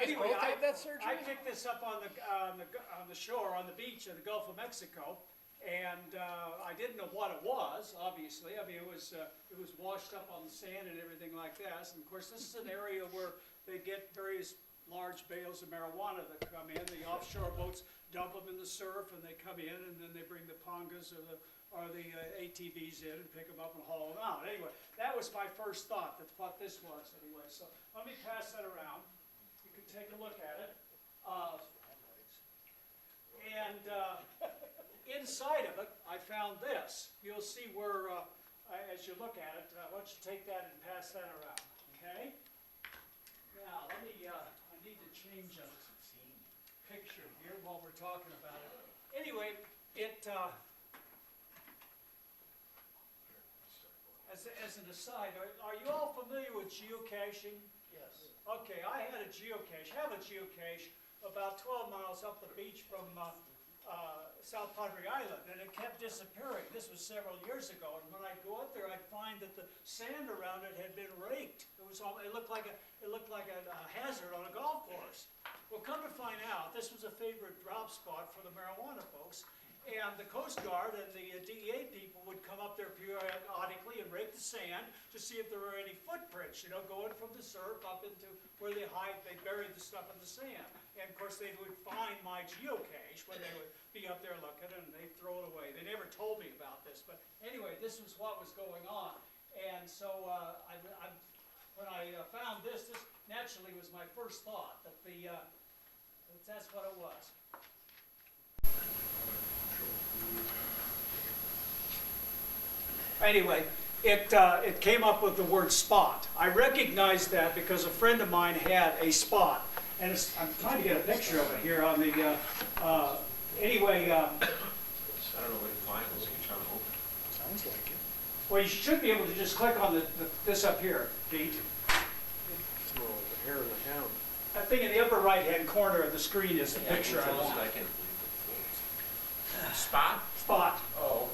Anyway, I picked this up on the shore, on the beach in the Gulf of Mexico, and I didn't know what it was, obviously. I mean, it was washed up on the sand and everything like that. And of course, this is an area where they get various large bales of marijuana that come in. The offshore boats dump them in the surf, and they come in, and then they bring the pongas or the ATVs in and pick them up and haul them out. Anyway, that was my first thought, that's what this was anyway. So let me pass that around. You can take a look at it. Inside of it, I found this. You'll see where, as you look at it, why don't you take that and pass that around, okay? Now, let me, I need to change a picture here while we're talking about it. Anyway, as an aside, are you all familiar with geocaching? Yes. Okay, I have a geocache about 12 miles up the beach from South Padre Island, and it kept disappearing. This was several years ago, and when I'd go up there, I'd find that the sand around it had been raked. It looked like a hazard on a golf course. Well, come to find out, this was a favorite drop spot for the marijuana folks, and the Coast Guard and the DEA people would come up there periodically and rake the sand to see if there were any footprints, you know, going from the surf up into where they buried the stuff in the sand. And of course, they would find my geocache when they would be up there looking, and they'd throw it away. They never told me about this, but anyway, this was what was going on. And so when I found this naturally was my first thought, that that's what it was. Anyway, it came up with the word spot. I recognized that because a friend of mine had a spot. And I'm trying to get a picture of it here on the, anyway. I don't know what the file is, you can try to open it. Sounds like it. Well, you should be able to just click on this up here, Pete. It's more like the hair in the town. I think in the upper right-hand corner of the screen is the picture I want. Spot? Spot. Oh.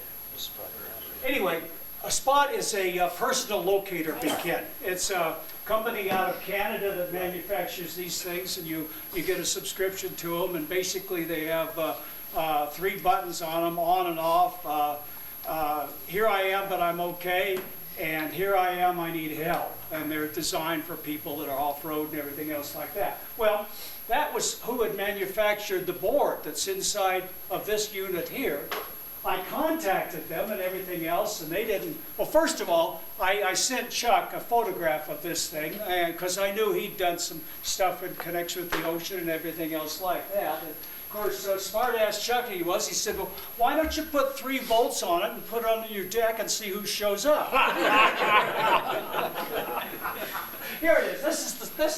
Anyway, a spot is a personal locator beacon. It's a company out of Canada that manufactures these things, and you get a subscription to them, and basically they have 3 buttons on them, on and off. Here I am, but I'm okay, and here I am, I need help. And they're designed for people that are off-road and everything else like that. Well, that was who had manufactured the board that's inside of this unit here. I contacted them and everything else, and they didn't. Well, first of all, I sent Chuck a photograph of this thing, because I knew he'd done some stuff in connection with the ocean and everything else like that. And of course, smart-ass Chuck he was, he said, well, why don't you put 3 volts on it and put it on your deck and see who shows up? Here it is. This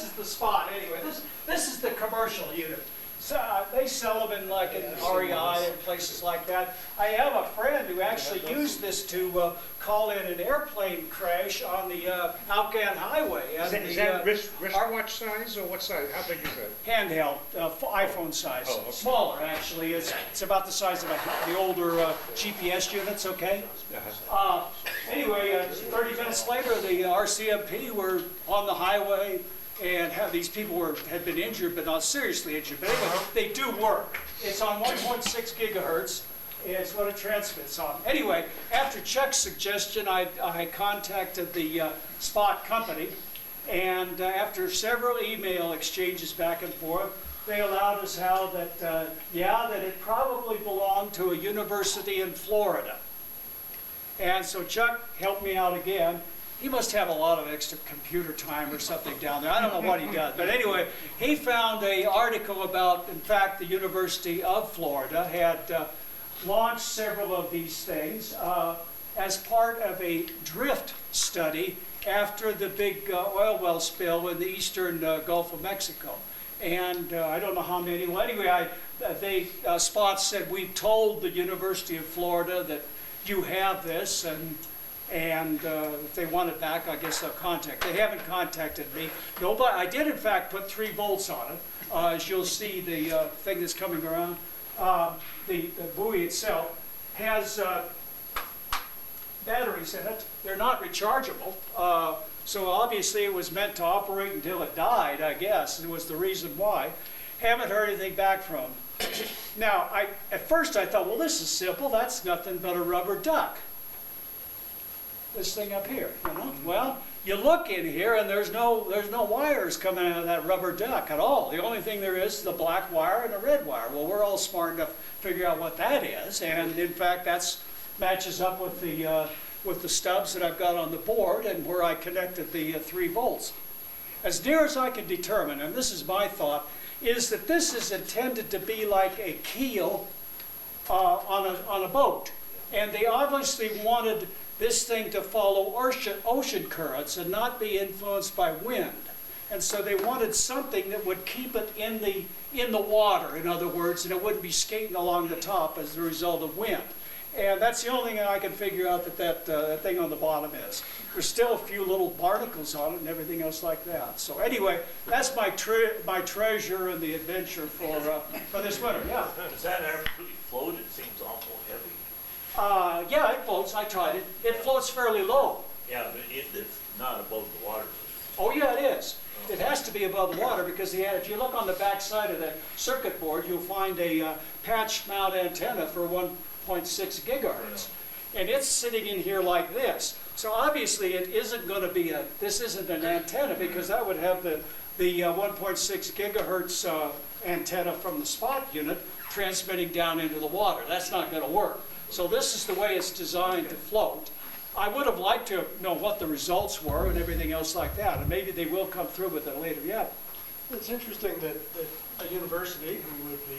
is the spot anyway. This is the commercial unit. So, they sell them in REI and places like that. I have a friend who actually used this to call in an airplane crash on the Afghan highway. Is that wristwatch size, or what size? How big is that? Handheld, iPhone size. Oh, okay. Smaller, actually. It's about the size of the older GPS units, okay? Anyway, 30 minutes later, the RCMP were on the highway, and these people had been injured, but not seriously injured. But anyway, they do work. It's on 1.6 gigahertz. It's what it transmits on. Anyway, after Chuck's suggestion, I contacted the Spot company, and after several email exchanges back and forth, they allowed us that it probably belonged to a university in Florida. And so Chuck helped me out again. He must have a lot of extra computer time or something down there. I don't know what he does. But anyway, he found an article about, in fact, the University of Florida had launched several of these things as part of a drift study after the big oil well spill in the eastern Gulf of Mexico. And I don't know how many. Well, anyway, Spot said, we've told the University of Florida that you have this, and if they want it back, I guess they'll contact. They haven't contacted me. Nobody. I did, in fact, put 3 volts on it. As you'll see, the thing that's coming around, the buoy itself has batteries in it. They're not rechargeable. So obviously it was meant to operate until it died, I guess. It was the reason why. Haven't heard anything back from them. Now, at first I thought, well, this is simple. That's nothing but a rubber duck. This thing up here, you know? Well, you look in here and there's no wires coming out of that rubber duck at all. The only thing there is the black wire and the red wire. Well, we're all smart enough to figure out what that is, and in fact, that matches up with the stubs that I've got on the board and where I connected the 3 volts. As near as I can determine, and this is my thought, is that this is intended to be like a keel on a boat, and they obviously wanted this thing to follow ocean currents and not be influenced by wind. And so they wanted something that would keep it in the water, in other words, and it wouldn't be skating along the top as a result of wind. And that's the only thing I can figure out that thing on the bottom is. There's still a few little barnacles on it and everything else like that. So anyway, that's my treasure and the adventure for this winter. Yeah. Does that ever really float? It seems awful heavy. Yeah, it floats. I tried it. It floats fairly low. Yeah, but it's not above the water. Oh yeah, it is. It has to be above the water because if you look on the back side of the circuit board, you'll find a patch mount antenna for 1.6 gigahertz. And it's sitting in here like this. So obviously it isn't going to be this isn't an antenna because that would have the 1.6 gigahertz antenna from the spot unit transmitting down into the water. That's not going to work. So this is the way it's designed to float. I would have liked to know what the results were and everything else like that, and maybe they will come through with it later yet. It's interesting that a university who would be,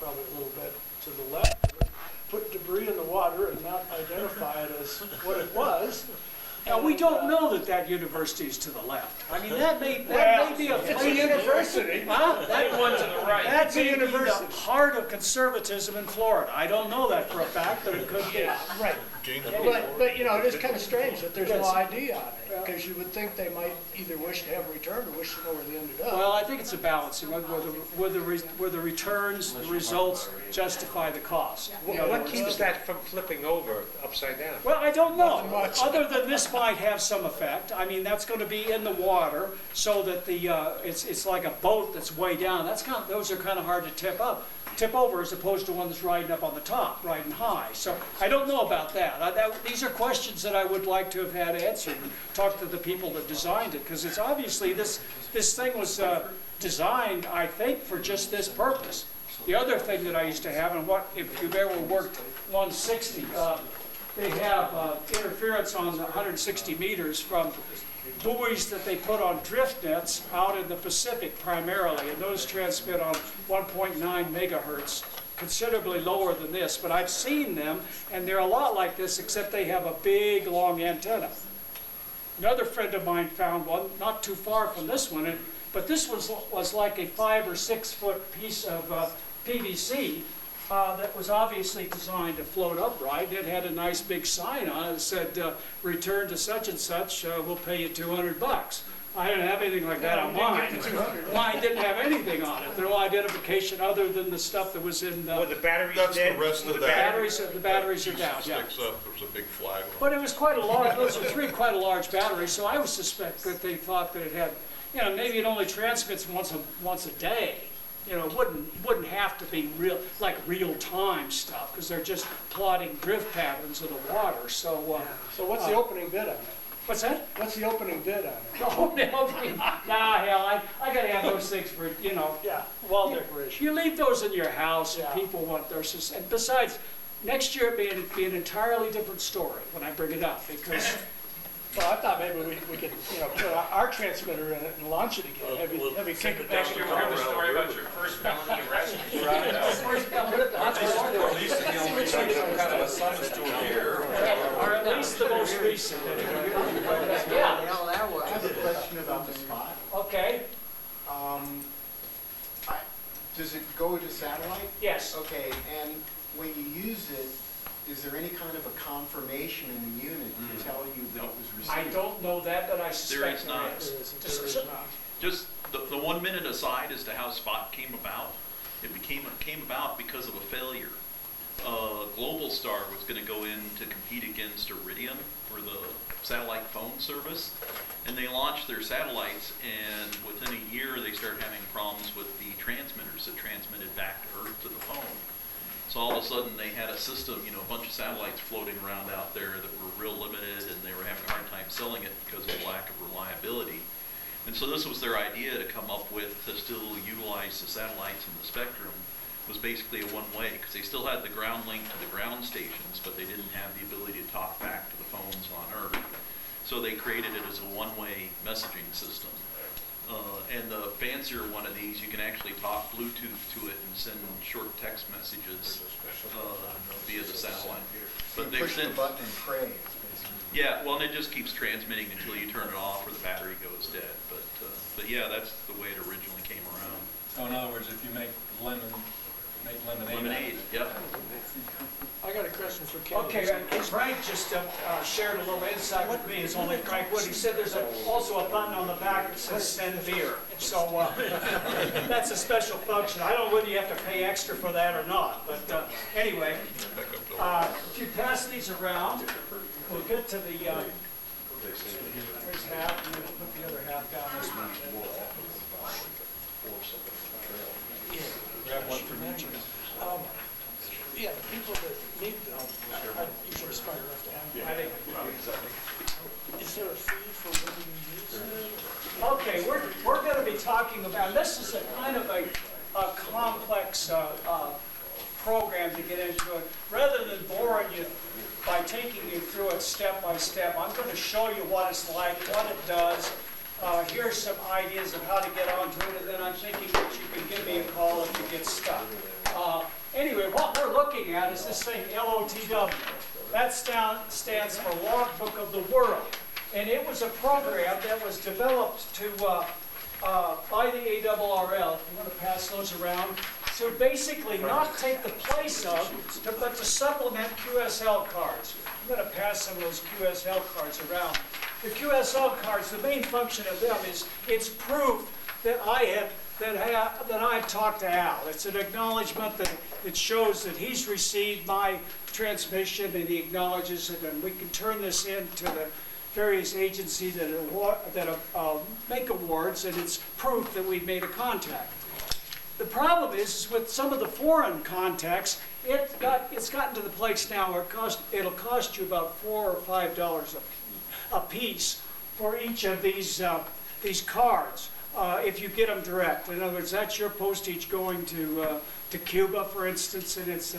probably a little bit to the left, would put debris in the water and not identify it as what it was. Now, we don't know that university is to the left. I mean, that may be a It's a university. Huh? That one to the right. That may be university. the heart of conservatism in Florida. I don't know that for a fact, but it could be. Right. But it is kind of strange that there's no ID on it, because you would think they might either wish to have a return or wish to know where they ended up. Well, I think it's a balancing, where the returns, the results justify the cost. What keeps that from flipping over upside down? Well, I don't know. Nothing much. Other than this might have some effect. I mean, that's going to be in the water, so that it's like a boat that's way down. Those are kind of hard to tip over, as opposed to one that's riding up on the top, riding high. So I don't know about that. These are questions that I would like to have had answered and talk to the people that designed it, because it's obviously this thing was designed, I think, for just this purpose. The other thing that I used to have, and if you've ever worked 160, they have interference on 160 meters from buoys that they put on drift nets out in the Pacific primarily, and those transmit on 1.9 megahertz, considerably lower than this. But I've seen them, and they're a lot like this, except they have a big, long antenna. Another friend of mine found one not too far from this one, but this was like a 5 or 6 foot piece of PVC that was obviously designed to float upright. It had a nice big sign on it that said, return to such and such, we'll pay you $200. I didn't have anything like that on mine. Mine didn't have anything on it. No identification other than the stuff that was in Were the batteries That's dead? the rest of Were that. the batteries are down, yeah. Sticks up, there's a big flag on it. But it was quite a large, those are 3 quite a large batteries, so I would suspect that they thought that it had, maybe it only transmits once a day. It wouldn't have to be real time stuff, because they're just plotting drift patterns of the water. So what's the opening bid on it? what's that? What's the opening bid on it? Oh, nah, hell, I gotta have those things for Yeah, wall decoration. You leave those in your house, and Yeah. people want theirs. And besides, next year it'd be an entirely different story when I bring it up, because Well, I thought maybe we could, put our transmitter in it and launch it again. Have you kick it back Next in year, the we're house? gonna Story about your first felony arrest. At least if you only some kind of a science to here. or at least the most recent. Yeah. I have a question about the spot. Okay. Does it go to satellite? Yes. Okay, and when you use it, is there any kind of a confirmation in the unit to tell you that it was received? I don't know that, but I suspect is not. there is. Just the 1 minute aside as to how Spot came about. It came about because of a failure. Global Star was going to go in to compete against Iridium for the satellite phone service, and they launched their satellites, and within a year they started having problems with the transmitters that transmitted back to Earth to the phone. So all of a sudden they had a system, a bunch of satellites floating around out there that were real limited, and they were having a hard time selling it because of the lack of reliability. And so this was their idea to come up with, to still utilize the satellites and the spectrum, was basically a one-way, because they still had the ground link to the ground stations, but they didn't have the ability to talk back to the phones on Earth. So they created it as a one-way messaging system. And the fancier one of these, you can actually talk Bluetooth to it and send short text messages via the satellite. But You push the button and pray. yeah, well, and it just keeps transmitting until you turn it off or the battery goes dead. But yeah, that's the way it originally came around. So in other words, if you make lemonade. Lemonade, yep. I got a question for Ken. Okay, and Frank just shared a little insight with me, it's only Frank would. He said there's also a button on the back that says send beer. So that's a special function. I don't know whether you have to pay extra for that or not, but anyway, if you pass these around, we'll get to the, there's half, and then we'll put the other half down this one. Grab one from each. Yeah, the people that need them, are usually smart enough to have them. Is there a fee for when you use it? Okay, we're going to be talking about, this is a kind of a complex program to get into it. Rather than boring you by taking you through it step by step, I'm going to show you what it's like, what it does. Here's some ideas of how to get onto it, and then I'm thinking that you can give me a call if you get stuck. Anyway, what we're looking at is this thing, LOTW. That stands for Logbook of the World. And it was a program that was developed by the ARRL, if you want to pass those around, to basically not take the place of, but to supplement QSL cards. I'm going to pass some of those QSL cards around. The QSL cards, the main function of them is it's proof that I've talked to Al. It's an acknowledgement that shows that he's received my transmission, and he acknowledges it, and we can turn this in to the various agencies that make awards, and it's proof that we've made a contact. The problem is with some of the foreign contacts, it's gotten to the place now where it'll cost you about $4 or $5 a piece for each of these cards. If you get them direct. In other words, that's your postage going to Cuba, for instance, and it's the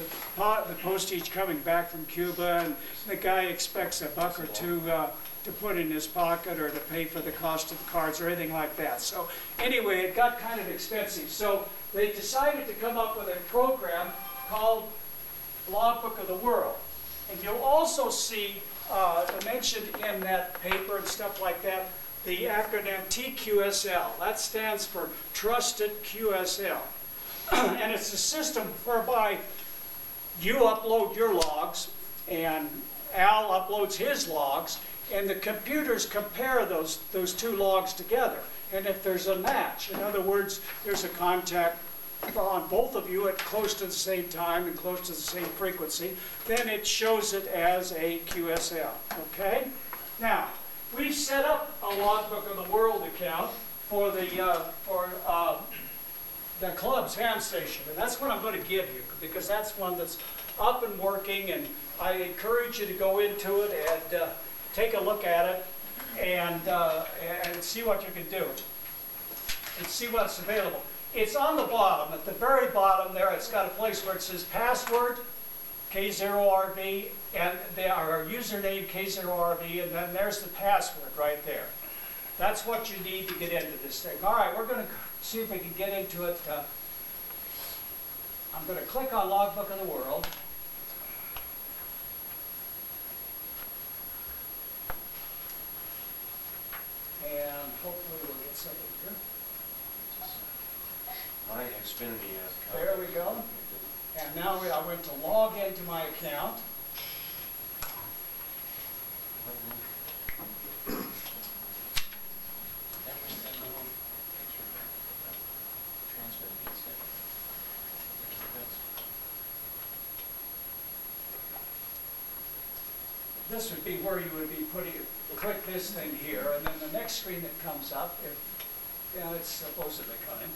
postage coming back from Cuba, and the guy expects $1 or $2 to put in his pocket or to pay for the cost of the cards or anything like that. So anyway, it got kind of expensive. So they decided to come up with a program called Logbook of the World. And you'll also see mentioned in that paper and stuff like that, the acronym TQSL. That stands for Trusted QSL. And it's a system whereby you upload your logs and Al uploads his logs, and the computers compare those two logs together. And if there's a match, in other words, there's a contact on both of you at close to the same time and close to the same frequency, then it shows it as a QSL, okay? Now, we've set up a Logbook of the World account for the club's ham station, and that's what I'm going to give you, because that's one that's up and working, and I encourage you to go into it and take a look at it and see what you can do and see what's available. It's on the bottom, at the very bottom there, it's got a place where it says password, K0RV, and our username, K0RV, and then there's the password right there. That's what you need to get into this thing. All right, we're going to see if we can get into it. I'm going to click on Logbook of the World. And hopefully we'll get something here. My Xfinity account. There we go. And now I went to log into my account. this would be where you would be putting, click this thing here, and then the next screen that comes up, if, you know, it's supposedly coming.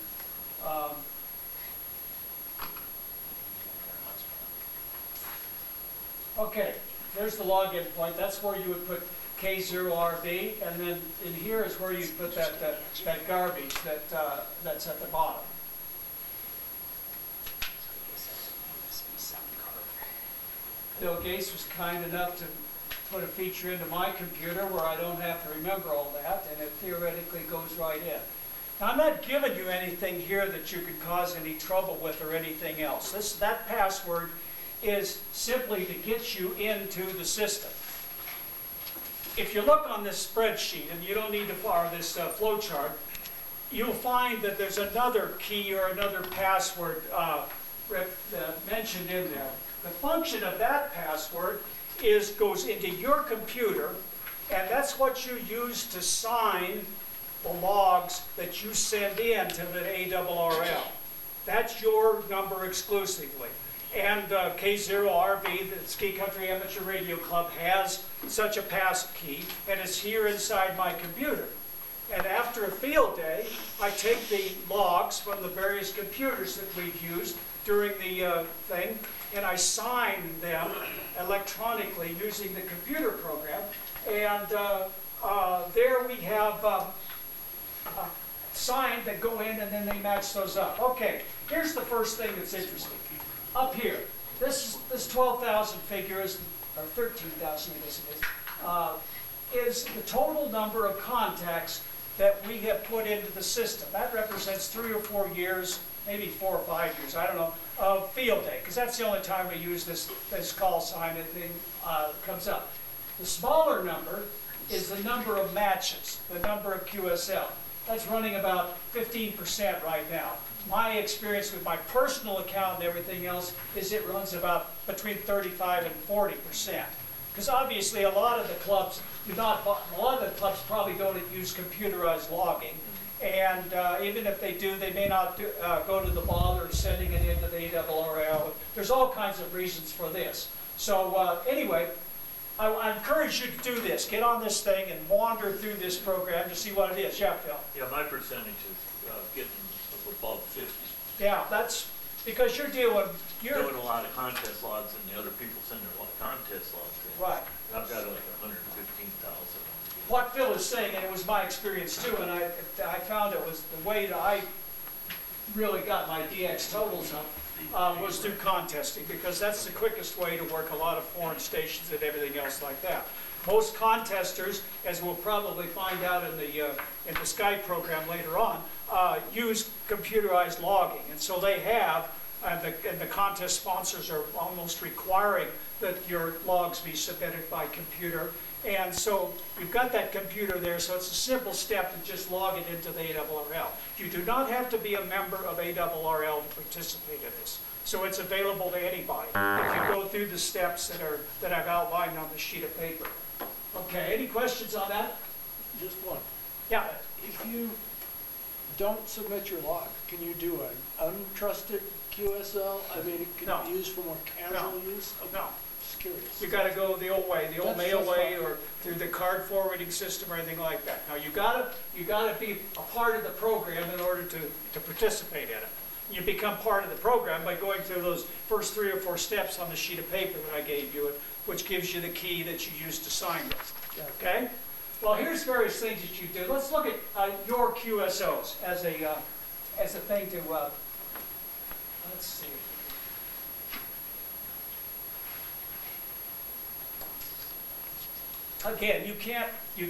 Okay, there's the login point. That's where you would put K0RB, and then in here is where you put that garbage that's at the bottom. Bill Gates was kind enough to put a feature into my computer where I don't have to remember all that, and it theoretically goes right in. Now, I'm not giving you anything here that you could cause any trouble with or anything else. That password is simply to get you into the system. If you look on this spreadsheet, and you don't need to follow this flow chart, you'll find that there's another key or another password mentioned in there. The function of that password goes into your computer, and that's what you use to sign the logs that you send in to the ARRL. That's your number exclusively. And K0RB, the Ski Country Amateur Radio Club, has such a pass key, and it's here inside my computer. And after a field day, I take the logs from the various computers that we've used during the thing, and I sign them electronically using the computer program. And there we have signed that go in, and then they match those up. Okay, here's the first thing that's interesting. Up here, this 12,000 figure is, or 13,000 I guess it is the total number of contacts that we have put into the system. That represents 3 or 4 years, maybe 4 or 5 years, I don't know, of field day, because that's the only time we use this call sign and then comes up. The smaller number is the number of matches, the number of QSL. That's running about 15% right now. My experience with my personal account and everything else is it runs about between 35 and 40%. Because obviously a lot of the clubs probably don't use computerized logging. And even if they do, they may not go to the bother of sending it into the ARRL. There's all kinds of reasons for this. So anyway, I encourage you to do this. Get on this thing and wander through this program to see what it is. Yeah, Phil? Yeah, my percentage is getting above 50. Yeah, that's because you're doing Doing a lot of contest logs, and the other people send their contest logs in. right. I've got like 115,000. What Phil is saying, and it was my experience too, and I found it was the way that I really got my DX totals up was through contesting, because that's the quickest way to work a lot of foreign stations and everything else like that. Most contesters, as we'll probably find out in the Skype program later on, use computerized logging, and so they have, and the contest sponsors are almost requiring that your logs be submitted by computer. And so you've got that computer there, so it's a simple step to just log it into the ARRL. You do not have to be a member of ARRL to participate in this. So it's available to anybody if you go through the steps that I've outlined on the sheet of paper. Okay, any questions on that? Just one. Yeah. If you don't submit your log, can you do an untrusted QSL? I mean, it can No. be used for more casual use? No. Just curious. You got to go the old way, the old That's mail way, fine. or through the card forwarding system or anything like that. Now you got to be a part of the program in order to participate in it. You become part of the program by going through those first 3 or 4 steps on the sheet of paper that I gave you, which gives you the key that you use to sign with. Okay? Well, here's various things that you do. Let's look at your QSOs as a thing to. Let's see. Again, you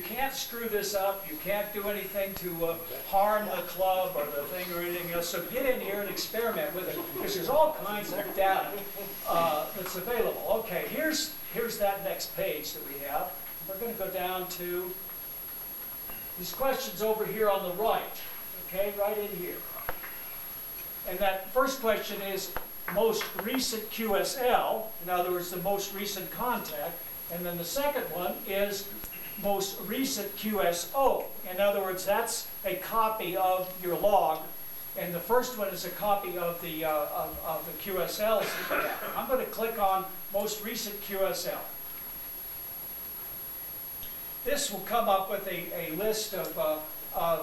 can't screw this up. You can't do anything to harm the club or the thing or anything else. So get in here and experiment with it, because there's all kinds of data that's available. Okay, here's that next page that we have. We're going to go down to these questions over here on the right. Okay, right in here. And that first question is most recent QSL. In other words, the most recent contact. And then the second one is most recent QSO. In other words, that's a copy of your log. And the first one is a copy of the QSLs that you have. I'm going to click on most recent QSL. this will come up with a list of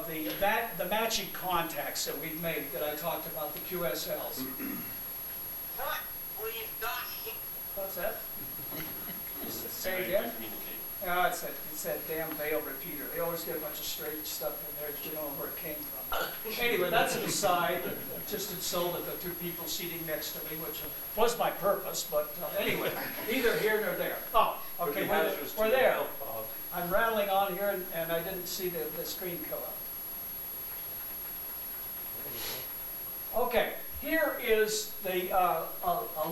the matching contacts that we've made that I talked about, the QSLs. What's that? Say again? It's that damn veil repeater. They always get a bunch of strange stuff in there that you don't know where it came from. Anyway, that's an aside. Just insulted the two people seating next to me, which was my purpose, but anyway, neither here nor there. Oh, okay, we're there. I'm rattling on here, and I didn't see the screen come up. Okay, here is a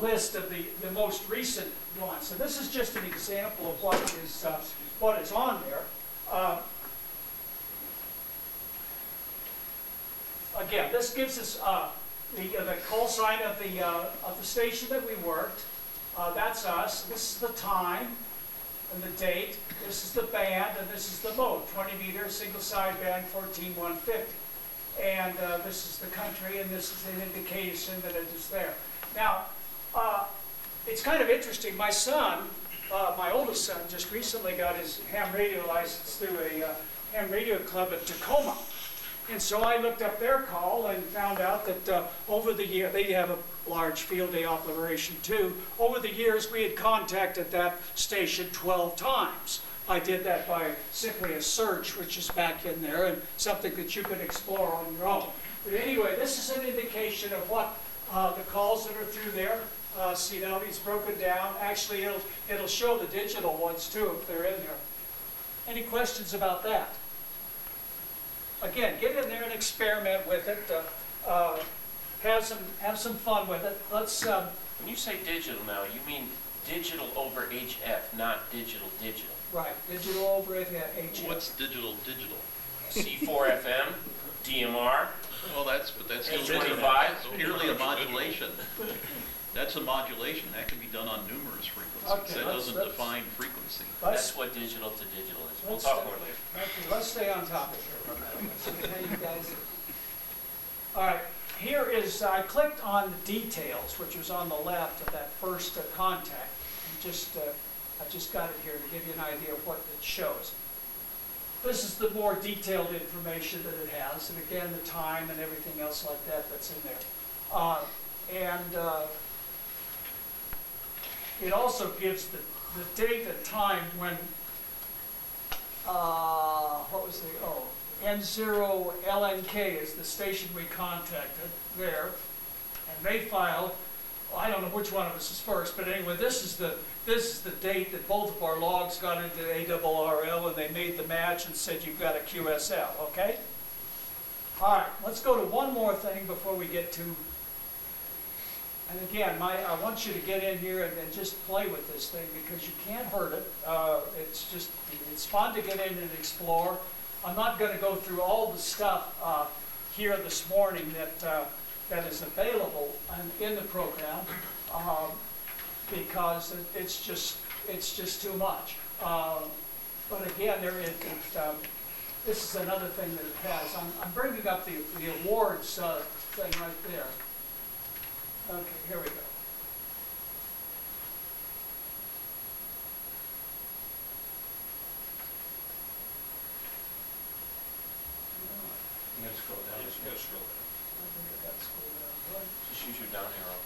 list of the most recent ones. So this is just an example of what is on there. Again, this gives us the call sign of the station that we worked. That's us. This is the time and the date. This is the band, and this is the mode. 20 meter single sideband 14150. And this is the country, and this is an indication that it is there. Now, it's kind of interesting. My son, my oldest son, just recently got his ham radio license through a ham radio club at Tacoma. And so I looked up their call and found out that over the year, they have a large field day operation too. Over the years, we had contacted that station 12 times. I did that by simply a search, which is back in there, and something that you can explore on your own. But anyway, this is an indication of what the calls that are through there. See now it's broken down. Actually, it'll show the digital ones too if they're in there. Any questions about that? Again, get in there and experiment with it. Have some fun with it. Let's. When you say digital now, you mean digital over HF, not digital. Right, digital over HF. What's digital? C4FM, DMR. Well, that's still H25. That's purely a modulation. That's a modulation. That can be done on numerous frequencies. Okay, That doesn't define frequency. That's what digital to digital is. We'll talk more later. Okay, let's stay on topic here for a minute. Let's see how you guys. All right, here is, I clicked on the details, which was on the left of that first contact. I just got it here to give you an idea of what it shows. This is the more detailed information that it has, and again, the time and everything else like that that's in there. It also gives the date and time when, N0LNK is the station we contacted there, and they filed, well, I don't know which one of us is first, but anyway, this is the date that both of our logs got into ARRL, and they made the match and said you've got a QSL, okay? All right, let's go to one more thing before we get to. And again, I want you to get in here and just play with this thing because you can't hurt it. It's fun to get in and explore. I'm not going to go through all the stuff here this morning that is available in the program because it's just too much. But again, this is another thing that it has. I'm bringing up the awards thing right there. Okay, here we go. You gotta scroll down. Yes, you gotta scroll down. I think I got to scroll down. What? Just use your down arrow.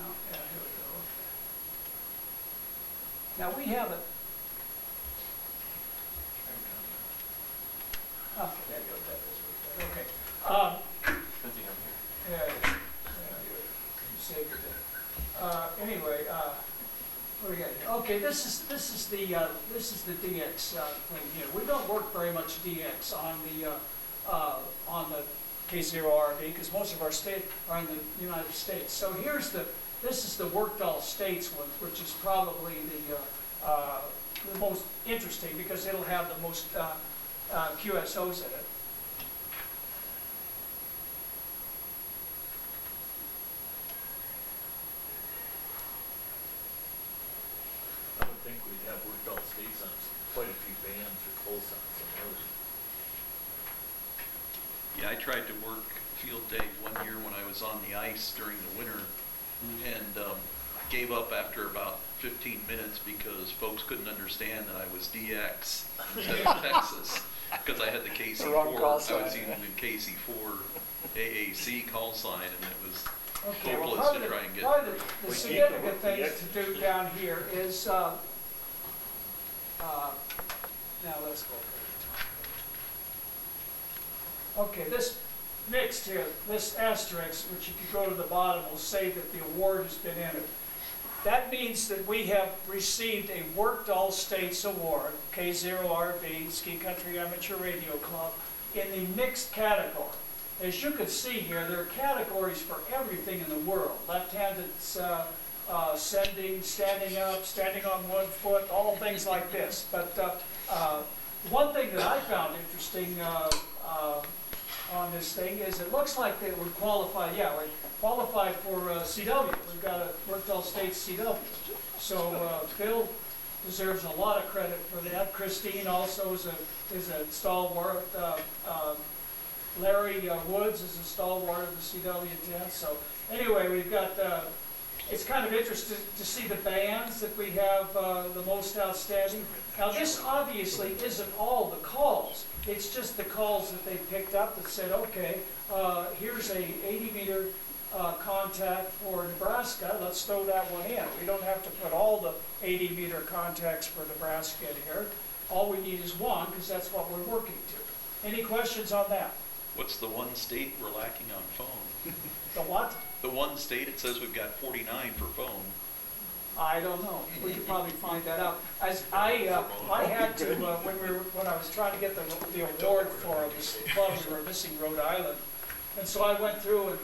No, yeah, here we go. Okay. Now we have it. Okay, there you go. That is what. Okay. Good thing I'm here. Yeah, you saved it. Anyway, what do we got here? Okay, this is the DX thing here. We don't work very much DX on the K0RB because most of our state are in the United States. So this is the worked all states one, which is probably the most interesting because it'll have the most QSOs in it. I would think we'd have worked all states on quite a few bands or close on some others. Yeah, I tried to work field day one year when I was on the ice during the winter and gave up after about 15 minutes because folks couldn't understand that I was DX instead of Texas, because I had the The wrong call KC4, I was sign, using the KC4 AAC call sign, and it was Okay, well, hopeless to try and get probably through. the significant things to do down here is, now let's go. Okay, this next here, this asterisk, which if you go to the bottom, will say that the award has been entered. That means that we have received a Worked All States Award, K0RV, Ski Country Amateur Radio Club, in the mixed category. As you can see here, there are categories for everything in the world. Left-handed sending, standing up, standing on one foot, all things like this. But one thing that I found interesting on this thing is it looks like they were qualified, we qualified for CW. We've got a Worked All States CW. So Bill deserves a lot of credit for that. Christine also is a stalwart. Larry Woods is a stalwart of the CW10. So anyway, we've got, it's kind of interesting to see the bands that we have the most outstanding. Now this obviously isn't all the calls. It's just the calls that they picked up that said, okay, here's a 80-meter contact for Nebraska. Let's throw that one in. We don't have to put all the 80-meter contacts for Nebraska in here. All we need is one, because that's what we're working to. Any questions on that? What's the one state we're lacking on phone? The what? The one state, it says we've got 49 for phone. I don't know. We could probably find that out. As I had to when I was trying to get the award for this club, we were missing Rhode Island, and so I went through and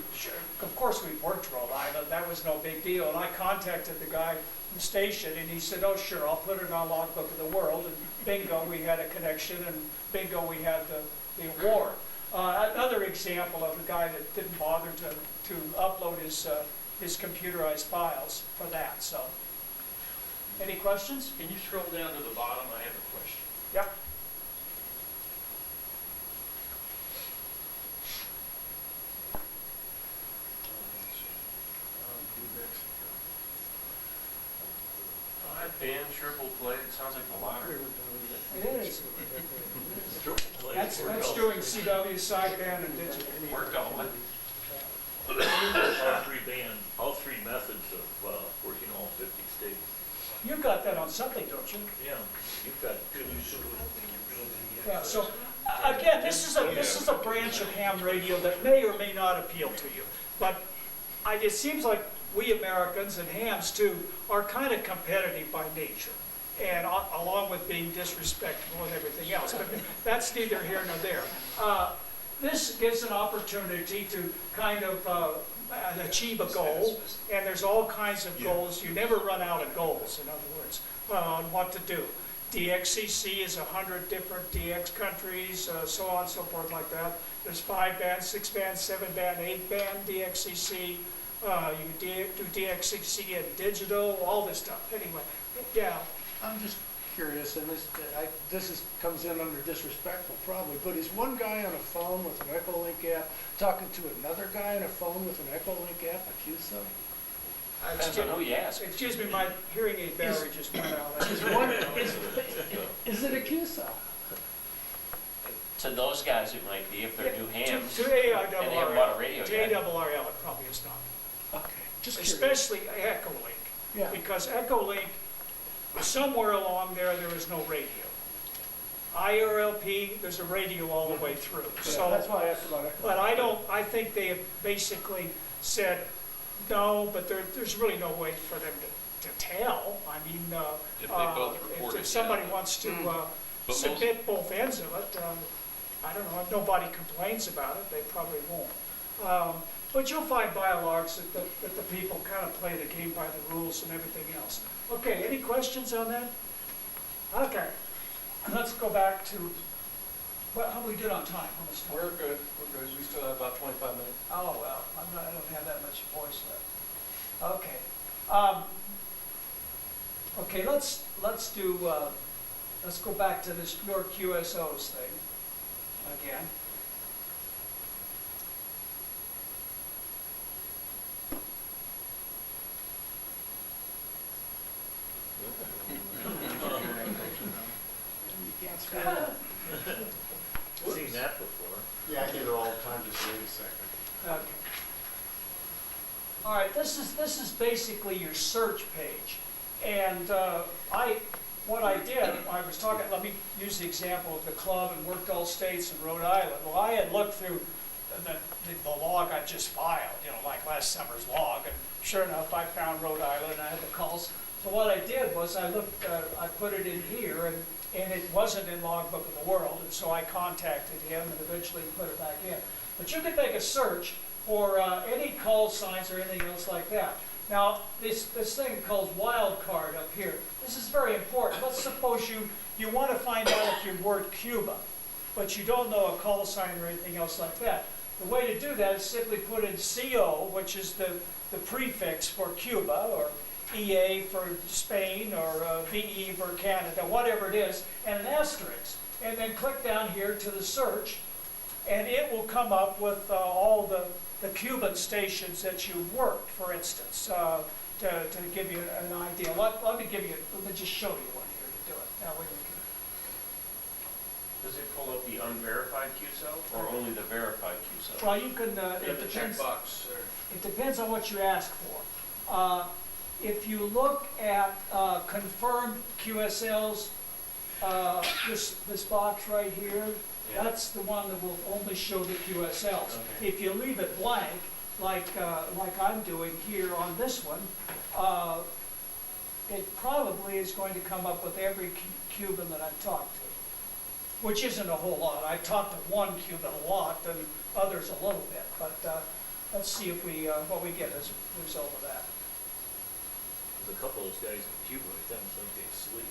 of course we worked Rhode Island. That was no big deal. And I contacted the guy from the station, and he said, "Oh sure, I'll put it on Logbook of the World." And bingo, we had a connection, and bingo, we had the award. Another example of a guy that didn't bother to upload his computerized files for that. So, any questions? Can you scroll down to the bottom? I have a question. Yep. Band, triple play, it sounds like the lottery. It is. That's doing CW, sideband, and digital. Worked all that. All three methods of working all 50 states. You've got that on something, don't you? Yeah, you've got two. Yeah. So again, this is a branch of ham radio that may or may not appeal to you, but it seems like we Americans, and hams too, are kind of competitive by nature, and along with being disrespectful and everything else. But that's neither here nor there. This gives an opportunity to kind of achieve a goal, and there's all kinds of goals. You never run out of goals, in other words, on what to do. DXCC is 100 different DX countries, so on and so forth like that. There's 5-band, 6-band, 7-band, 8-band DXCC. You do DXCC and digital, all this stuff. Anyway, yeah. I'm just curious, and this comes in under disrespectful probably, but is one guy on a phone with an Echolink app talking to another guy on a phone with an Echolink app, a QSO? Depends on who you ask. Excuse me, my hearing aid battery just went out. Is it a QSO? To those guys, it might be if they're new hams. To And they haven't bought a radio To yet. ARRL, it probably is not. Okay, just curious. Especially Echolink. Yeah. Because Echolink, somewhere along there is no radio. IRLP, there's a radio all the way through. So that's why I asked about Echolink. But I think they have basically said, no, but there's really no way for them to tell. I mean, If they both report it, if somebody yeah. wants to But submit both ends of it, I don't know, if nobody complains about it, they probably won't. But you'll find by and large that the people kind of play the game by the rules and everything else. Okay, any questions on that? Okay, let's go back to, how we did on time? How much time? We're good. We still have about 25 minutes. Oh, well, I don't have that much voice left. Okay. Okay, let's go back to this your QSOs thing again. this is basically your search page. And what I did, I was talking, let me use the example of the club in Workdale Estates in Rhode Island. Well, I had looked through the log I just filed, like last summer's log, and sure enough, I found Rhode Island, and I had the calls. So what I did was I looked, I put it in here, and it wasn't in Logbook of the World, and so I contacted him and eventually put it back in. But you can make a search for any call signs or anything else like that. Now, this thing called wildcard up here, this is very important. Let's suppose you want to find out if you're word Cuba, but you don't know a call sign or anything else like that. The way to do that is simply put in CO, which is the prefix for Cuba, or EA for Spain, or VE for Canada, whatever it is, and an asterisk. And then click down here to the search, and it will come up with all the Cuban stations that you've worked, for instance, to give you an idea. Let me just show you one here to do it. That way we can. Does it pull up the unverified QSO or only the verified QSO? Well, you can, You it have the depends. checkbox there. It depends on what you ask for. If you look at confirmed QSLs, this box right here, Yeah. that's the one that will only show the QSLs. Okay. If you leave it blank, like I'm doing here on this one, it probably is going to come up with every Cuban that I've talked to, which isn't a whole lot. I talked to one Cuban a lot and others a little bit, but let's see if what we get as a result of that. There's a couple of those guys in Cuba, I think they sleep.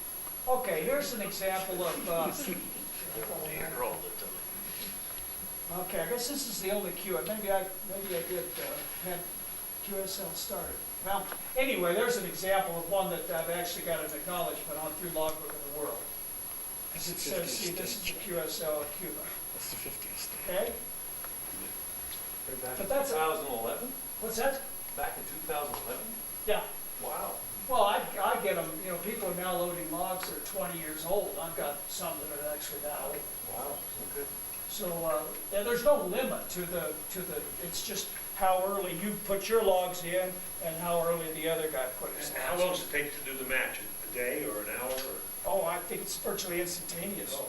Okay, here's an example of, They're all the time. okay, I guess this is the only Q. Maybe I did have QSL started. Well, anyway, there's an example of one that I've actually got an acknowledgement on through Logbook of the World. As it says, see, this is the QSL of Cuba. That's the 50th state. Okay? Back But in that's a- 2011? What's that? Back in 2011? Yeah. Wow. Well, I get them, people are now loading logs that are 20 years old. I've got some that are actually that old. Wow, okay. So, yeah, there's no limit to the, it's just how early you put your logs in and how early the other guy put his And logs how in. long does it take to do the match? A day or an hour? Or? Oh, I think it's virtually instantaneous. Oh,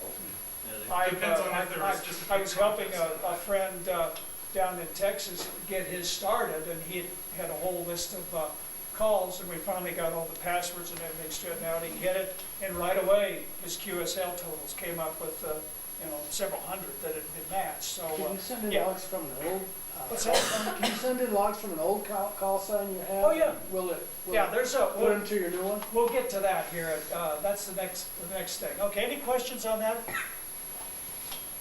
Yeah, I was helping a friend down in Texas get his started, and he had a whole list of calls, and we finally got all the passwords and everything straightened out. He hit it, and right away, his QSL totals came up with, several hundred that had been matched. So, Can you send in yeah. logs from an old, What's that? can you send in logs from an old call sign you have? Oh, yeah. Will it Yeah, there's a. put them to your new one? We'll get to that here. That's the next thing. Okay, any questions on that?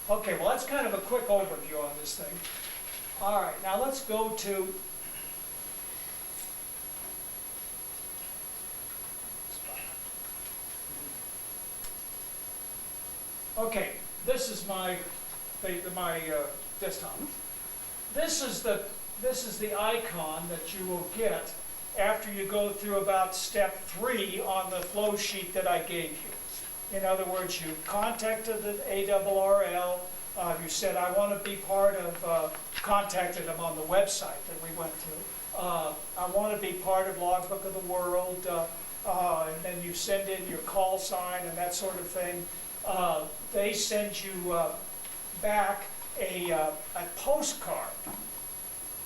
Okay, well, that's kind of a quick overview on this thing. All right, now let's go to okay, this is my desktop. This is the icon that you will get after you go through about step 3 on the flow sheet that I gave you. In other words, you contacted the ARRL, you said, I want to be part of, contacted them on the website that we went through. I want to be part of Logbook of the World, and then you send in your call sign and that sort of thing. They send you back a postcard.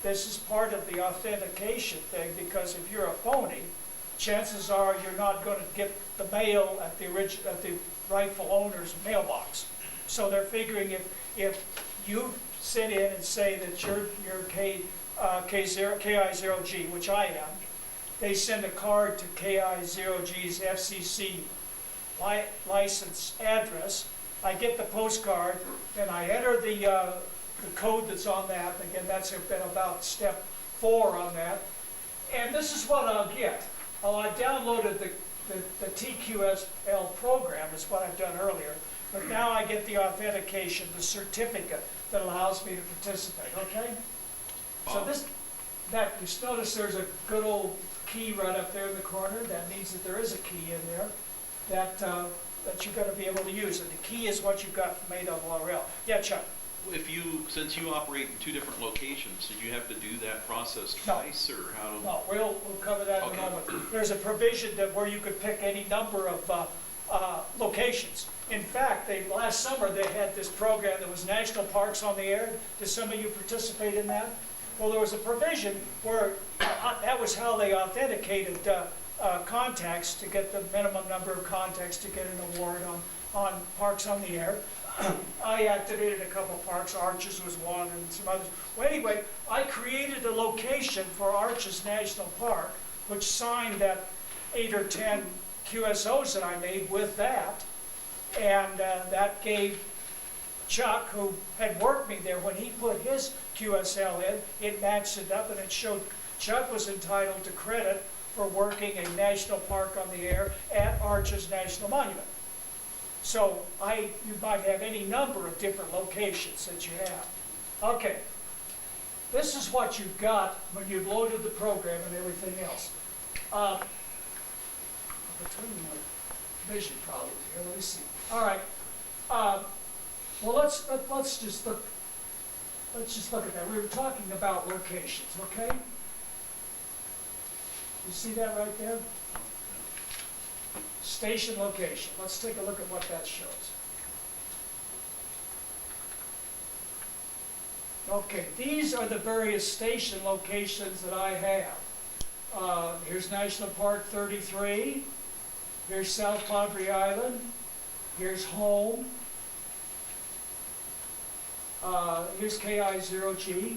This is part of the authentication thing, because if you're a phony, chances are you're not going to get the mail at the rightful owner's mailbox. So they're figuring if you send in and say that you're KI0G, which I am, they send a card to KI0G's FCC license address. I get the postcard, and I enter the code that's on that. Again, that's been about step 4 on that. And this is what I'll get. Well, I downloaded the TQSL program, is what I've done earlier. But now I get the authentication, the certificate that allows me to participate, okay? So you notice there's a good old key right up there in the corner. That means that there is a key in there that you've got to be able to use. And the key is what you got from ARRL. Yeah, Chuck? If you, since you operate in 2 different locations, did you have to do that process No. twice, or how? No, we'll cover that in a Okay. moment. There's a provision that where you could pick any number of locations. In fact, last summer, they had this program that was National Parks on the Air. Did some of you participate in that? Well, there was a provision where that was how they authenticated contacts to get the minimum number of contacts to get an award on Parks on the Air. I activated a couple of parks, Arches was one, and some others. Well, anyway, I created a location for Arches National Park, which signed that 8 or 10 QSOs that I made with that, and that gave Chuck, who had worked me there, when he put his QSL in, it matched it up, and it showed Chuck was entitled to credit for working a national park on the air at Arches National Monument. So you might have any number of different locations that you have. Okay, this is what you've got when you've loaded the program and everything else. Between my vision problems here, let me see. All right, well let's just look at that. We were talking about locations, okay? You see that right there? Station location. Let's take a look at what that shows. Okay, these are the various station locations that I have. Here's National Park 33. Here's South Padre Island. Here's Home. Here's KI0G,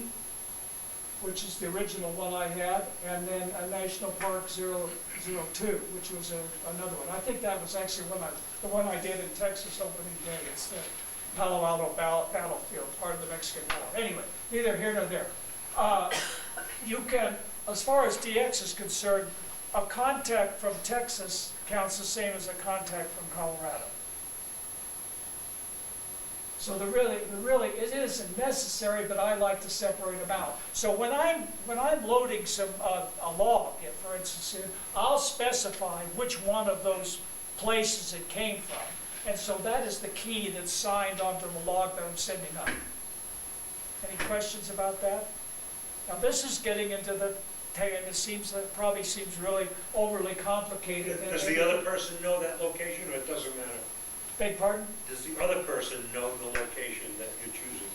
which is the original one I had, and then a National Park 002, which was another one. I think that was actually the one I did in Texas opening day. It's the Palo Alto battlefield, part of the Mexican War. Anyway, neither here nor there. You can, as far as DX is concerned, a contact from Texas counts the same as a contact from Colorado. So it isn't necessary, but I like to separate them out. So when I'm loading a log, for instance, I'll specify which one of those places it came from. And so that is the key that's signed onto the log that I'm sending up. Any questions about that? Now this is getting into the it probably seems really overly complicated. Does the other person know that location, or it doesn't matter? Beg pardon? Does the other person know the location that you're choosing?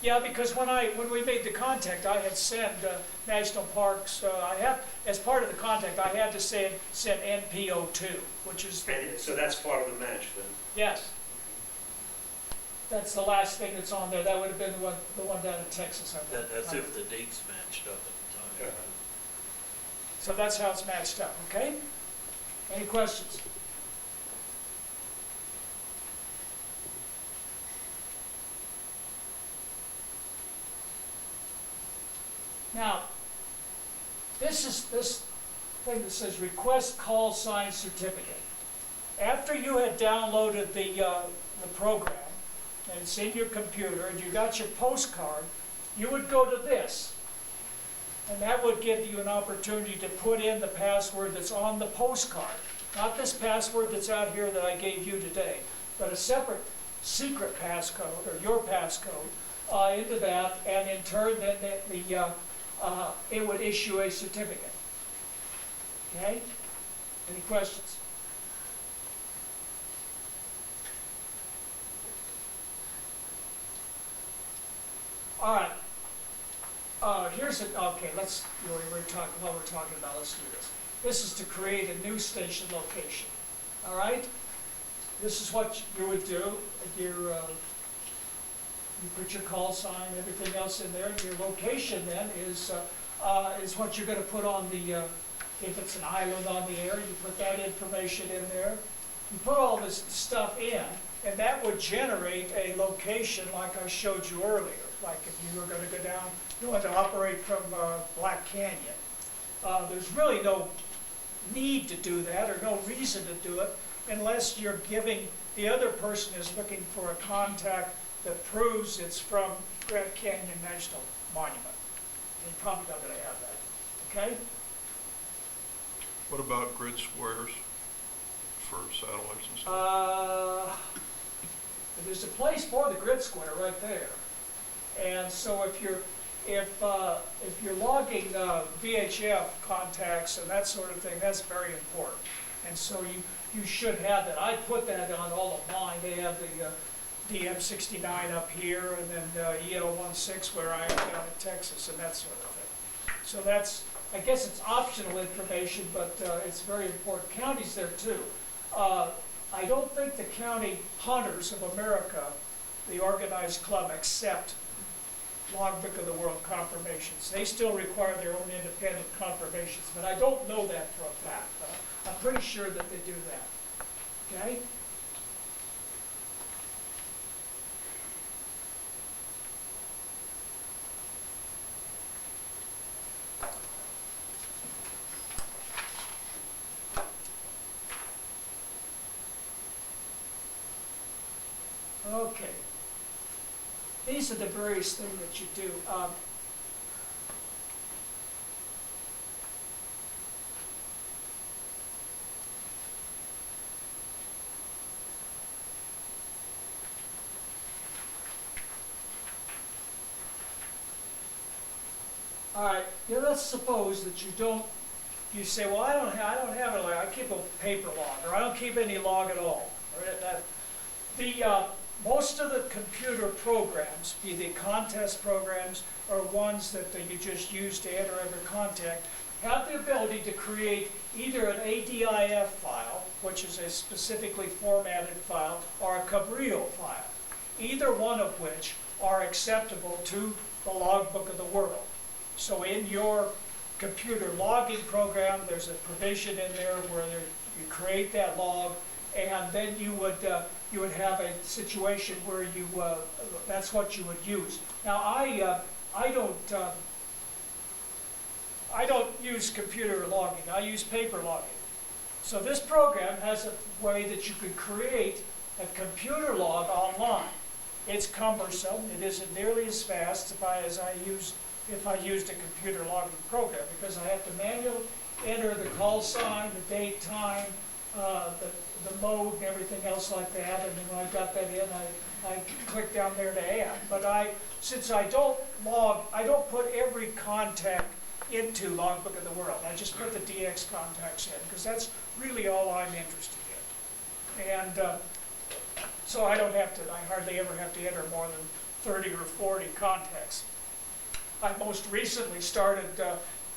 Yeah, because when we made the contact, I had sent National Parks. As part of the contact, I had to send NPO2, which is. So that's part of the match then. Yes. That's the last thing that's on there. That would have been the one down in Texas. I think. That's if the dates matched up at the time. Yeah. So that's how it's matched up. Okay. Any questions? Now, this thing that says request call sign certificate. After you had downloaded the program, and it's in your computer, and you got your postcard, you would go to this. And that would give you an opportunity to put in the password that's on the postcard. Not this password that's out here that I gave you today, but a separate secret passcode, or your passcode, into that, and in turn, then it would issue a certificate. Okay? Any questions? All right. Okay, while we're talking about, let's do this. This is to create a new station location. All right? This is what you would do. You put your call sign, everything else in there. Your location then is what you're going to put on the, if it's an island on the air, you put that information in there. You put all this stuff in, and that would generate a location like I showed you earlier. Like if you were going to go down, you want to operate from Black Canyon. There's really no need to do that, or no reason to do it, unless you're giving, the other person is looking for a contact that proves it's from Grand Canyon National Monument. You're probably not going to have that, okay? What about grid squares for satellites and stuff? There's a place for the grid square right there. And so if you're logging VHF contacts and that sort of thing, that's very important. And so you should have that. I put that on all of mine. They have the DM69 up here, and then EL16 where I am down in Texas, and that sort of thing. So that's, I guess it's optional information, but it's very important. Counties there too. I don't think the County Hunters of America, the organized club, accept Logbook of the World confirmations. They still require their own independent confirmations, but I don't know that for a fact. I'm pretty sure that they do that. Okay? Okay. These are the various things that you do. All right, now let's suppose that you say, well, I don't have a log, I keep a paper log, or I don't keep any log at all. Most of the computer programs, be they contest programs or ones that you just use to enter every contact, have the ability to create either an ADIF file, which is a specifically formatted file, or a Cabrillo file, either one of which are acceptable to the Logbook of the World. So in your computer logging program, there's a provision in there where you create that log, and then you would have a situation where that's what you would use. Now I don't use computer logging. I use paper logging. So this program has a way that you could create a computer log online. It's cumbersome. It isn't nearly as fast if I used a computer logging program, because I have to manually enter the call sign, the date, time, the mode, and everything else like that. And then when I got that in, I click down there to add. But since I don't log, I don't put every contact into Logbook of the World. I just put the DX contacts in, because that's really all I'm interested in. And so I hardly ever have to enter more than 30 or 40 contacts. I most recently started,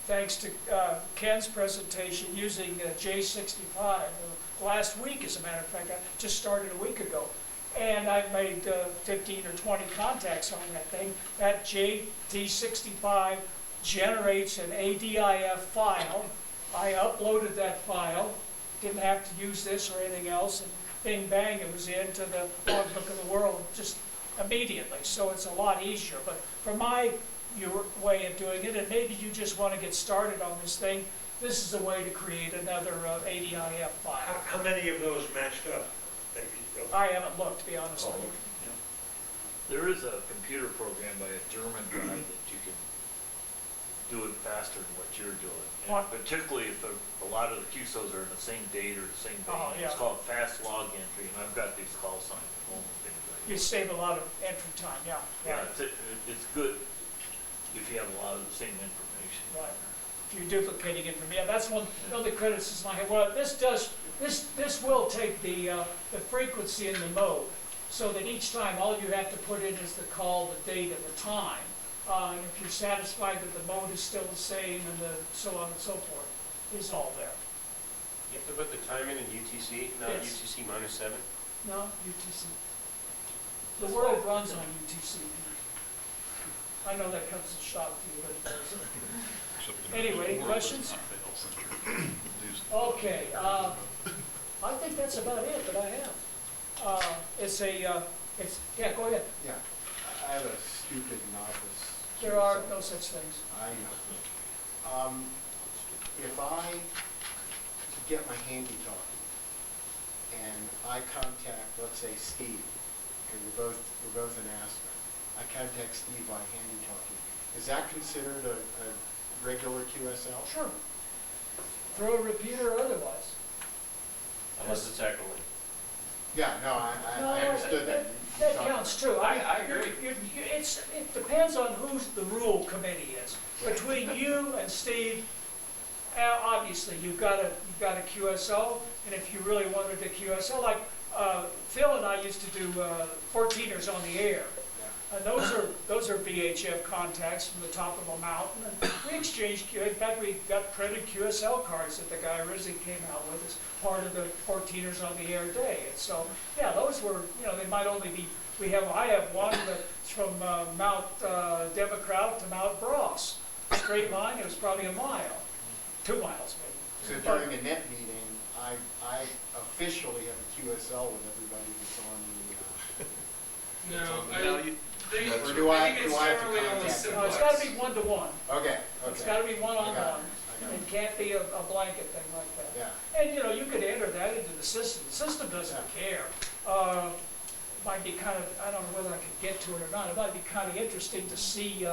thanks to Ken's presentation, using J65 last week, as a matter of fact. I just started a week ago. And I've made 15 or 20 contacts on that thing. That JD65 generates an ADIF file. I uploaded that file, didn't have to use this or anything else, and bing bang, it was into the Logbook of the World just immediately. So it's a lot easier. But for your way of doing it, and maybe you just want to get started on this thing, this is a way to create another ADIF file. How many of those matched up? that you built? I haven't looked, to be honest with you. There is a computer program by a German guy that you can do it faster than what you're doing. And What? particularly if a lot of the QSOs are in the same date or the same thing. Oh, yeah. It's called fast log entry, and I've got these call signs at home. You save a lot of entry time, yeah. Yeah, it's good if you have a lot of the same information. Right. If you're duplicating it from, yeah, that's one of the criticisms I have. Well, this will take the frequency and the mode, so that each time all you have to put in is the call, the date, and the time. And if you're satisfied that the mode is still the same, and so on and so forth, is all there. You have to put the time in UTC, not Yes. UTC -7? No, UTC. The world runs on UTC. I know that comes as a shock to you, but it doesn't. Anyway, any questions? Okay, I think that's about it that I have. Yeah, go ahead. Yeah, I have a stupid novice. There are no such things. I know. If I get my handy-talkie and I contact, let's say, Steve, because we're both in Aspen, I contact Steve by handy-talkie, is that considered a regular QSL? Sure. Throw a repeater or otherwise. Unless it's echoing. Yeah, no, I understood that. That counts too. I agree. It depends on who's the rule committee is. Between you and Steve, obviously, you've got a QSO, and if you really wanted a QSO, like Phil and I used to do 14ers on the air. And those are VHF contacts from the top of a mountain, and we exchanged. In fact, we got printed QSL cards that the guy originally came out with as part of the 14ers on the air day. And so, yeah, those were, they might only be. I have one that's from Mount Democrat to Mount Bros. Straight line. It was probably a mile, 2 miles maybe. So during a net meeting, I officially have a QSL with everybody that's on the. Or do I have to contact them? No, it's got to be one-to-one. Okay. It's got to be one-on-one. I got it. It can't be a blanket thing like that. Yeah. And, you could enter that into the system. The system doesn't care. Might be kind of, I don't know whether I could get to it or not. It might be kind of interesting to see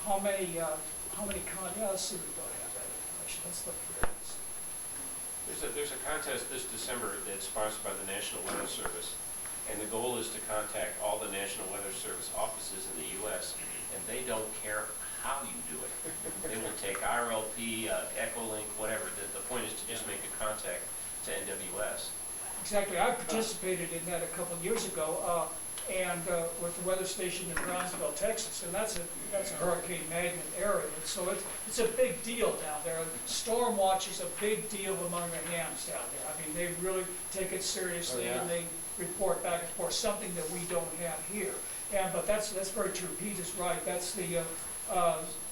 how many let's see if we don't have that information. Let's look for this. There's a contest this December that's sponsored by the National Weather Service, and the goal is to contact all the National Weather Service offices in the U.S., and they don't care how you do it. They will take RLP, Echolink, whatever. The point is to just make a contact to NWS. Exactly. I participated in that a couple of years ago, and with the weather station in Brownsville, Texas, and that's a hurricane magnet area, and so it's a big deal down there. Storm watch is a big deal among the hams down there. I mean, they really take it seriously, and they report back and forth, something that we don't have here. But that's very true. Pete is right. That's the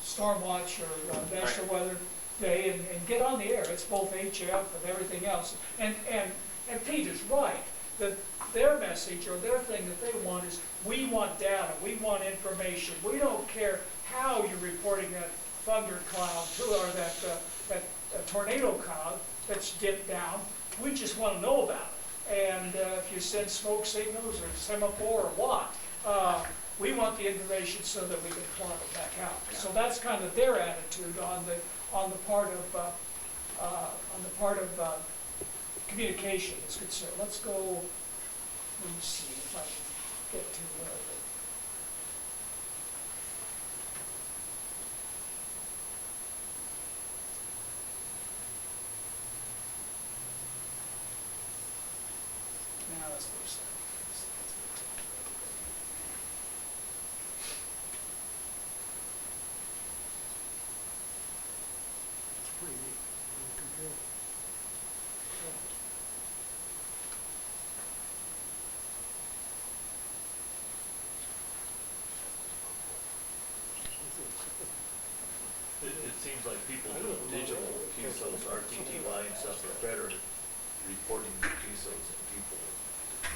Storm Watch or National Weather Day, and get on the air. It's both HF and everything else. And Pete is right. Their message or their thing that they want is, we want data, we want information. We don't care how you're reporting that thunder cloud or that tornado cloud that's dipped down. We just want to know about it. And if you send smoke signals or semaphore or what, we want the information so that we can plot it back out. Yeah. So that's kind of their attitude on the part of communication is concerned. Let's go. Let me see if I can get to now that's what we're saying. It's pretty neat when you compare it. It seems like people with digital QSOs, RTT line stuff are better at reporting the QSOs than people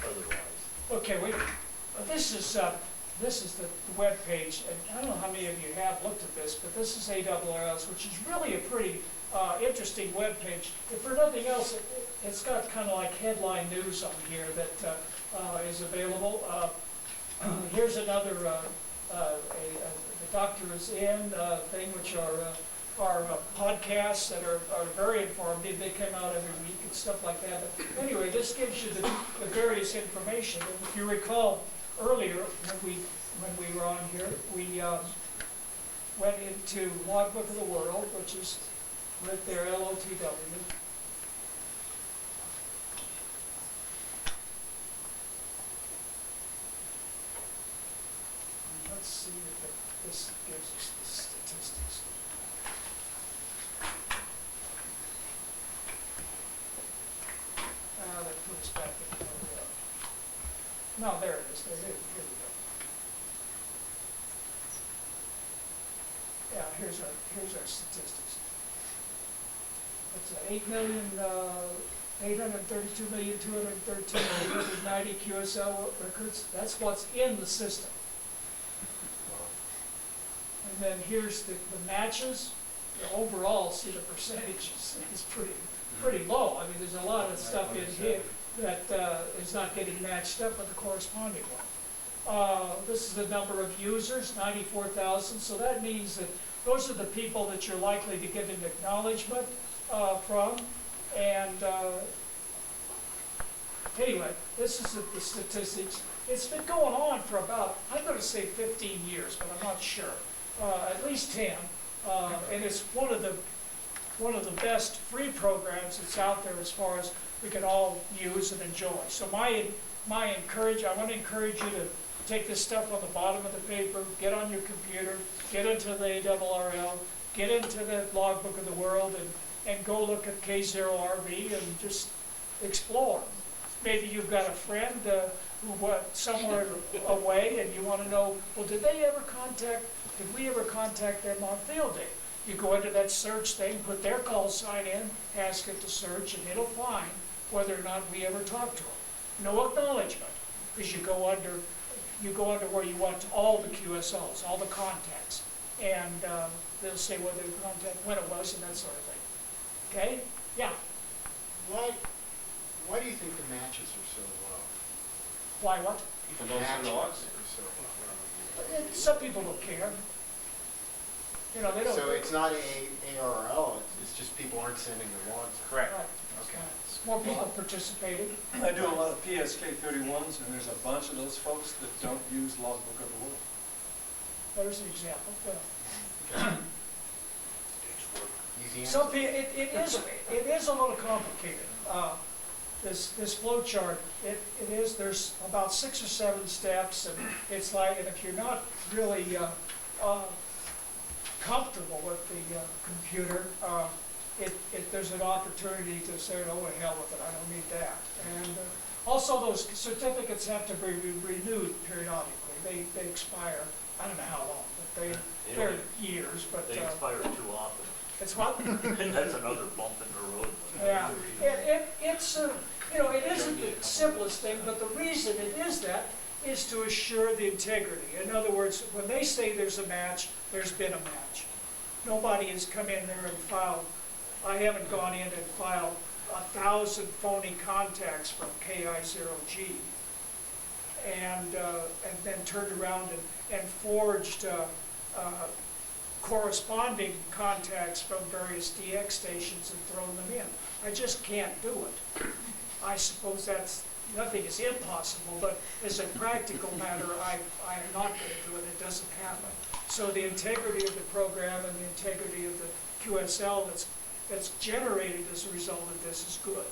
otherwise. Okay, this is the web page, and I don't know how many of you have looked at this, but this is ARRL's, which is really a pretty interesting web page. If for nothing else, it's got kind of like headline news on here that is available. Here's another the doctor is in thing, which are podcasts that are very informative. They come out every week and stuff like that. But anyway, this gives you the various information. And if you recall earlier when we were on here, we went into Logbook of the World, which is right there, LOTW. Let's see if this gives us the statistics. That put us back in where we are. No, there it is. There it is. Here we go. Yeah, here's our statistics. It's 832,213,890 QSL records. That's what's in the system. And then here's the matches. The overall, see the percentage is pretty low. I mean, there's a lot of stuff in here that is not getting matched up with the corresponding one. This is the number of users, 94,000. So that means that those are the people that you're likely to get an acknowledgement from. And anyway, this is the statistics. It's been going on for about, I'm gonna say 15 years, but I'm not sure. At least 10. And it's one of the best free programs that's out there as far as we can all use and enjoy. So I want to encourage you to take this stuff on the bottom of the paper, get on your computer, get into the ARRL, get into the Logbook of the World, and go look at K0RV and just explore. Maybe you've got a friend who somewhere away, and you want to know, well, did we ever contact them on field day? You go into that search thing, put their call sign in, ask it to search, and it'll find whether or not we ever talked to them. No acknowledgement, because you go under where you want all the QSLs, all the contacts, and they'll say whether the contact, when it was, and that sort of thing. Okay? Yeah. Why do you think the matches are so low? Why what? For those in the logs? Matches are so low. Some people don't care. You know, they don't. So it's not ARRL, it's just people aren't sending their logs. Correct. Right. Okay. More people participated. I do a lot of PSK 31s, and there's a bunch of those folks that don't use Logbook of the World. There's an example. Easy answer. Some people, it is a little complicated. This flow chart, there's about 6 or 7 steps, and it's like, and if you're not really comfortable with the computer, there's an opportunity to say, oh, well, hell with it, I don't need that. And also those certificates have to be renewed periodically. They expire, I don't know how long, but they're years, but. They expire too often. It's what? That's another bump in the road. Yeah, it's it isn't the simplest thing, but the reason it is that is to assure the integrity. In other words, when they say there's a match, there's been a match. Nobody has come in there and filed, I haven't gone in and filed 1,000 phony contacts from KI0G and then turned around and forged corresponding contacts from various DX stations and thrown them in. I just can't do it. I suppose nothing is impossible, but as a practical matter, I am not going to do it. It doesn't happen. So the integrity of the program and the integrity of the QSL that's generated as a result of this is good.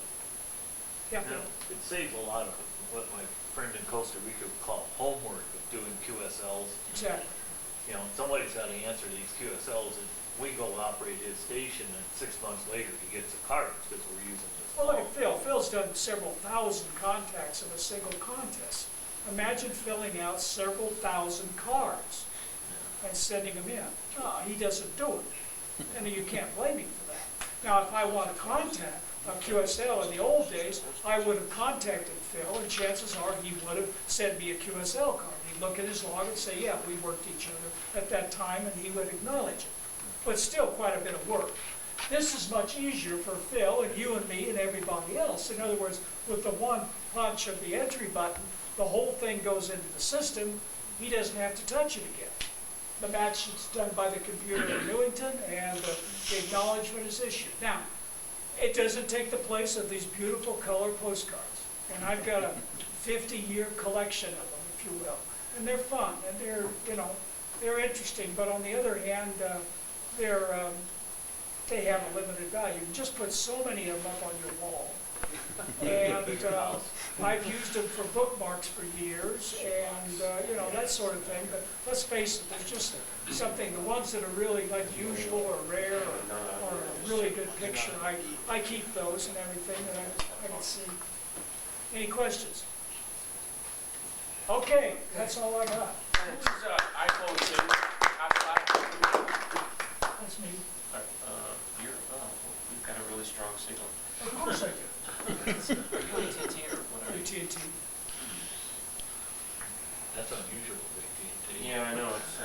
Yeah, Now, it saves a lot of what my friend in Costa Rica would call homework of doing QSLs. exactly. You know, somebody's got to answer these QSLs, and we go operate his station, and 6 months later he gets a card because we're using this. Well, look at Phil. Phil's done several thousand contacts in a single contest. Imagine filling out several thousand cards and sending them in. Oh, he doesn't do it. And you can't blame him for that. Now, if I want to contact a QSL in the old days, I would have contacted Phil, and chances are he would have sent me a QSL card. He'd look at his log and say, yeah, we worked each other at that time, and he would acknowledge it. But still quite a bit of work. This is much easier for Phil and you and me and everybody else. In other words, with the one punch of the entry button, the whole thing goes into the system. He doesn't have to touch it again. The match is done by the computer in Newington, and the acknowledgement is issued. Now, it doesn't take the place of these beautiful color postcards. And I've got a 50-year collection of them, if you will. And they're fun, and they're interesting. But on the other hand, they have a limited value. You just put so many of them up on your wall. And I've used them for bookmarks for years, and that sort of thing. But let's face it, there's just something, the ones that are really unusual or rare or a really good picture, I keep those and everything that I can see. Any questions? Okay, that's all I got. iPhone 6, That's me. you've got a really strong signal. Of course I do. AT&T or whatever. AT&T. That's unusual with AT&T. Yeah, I know. It's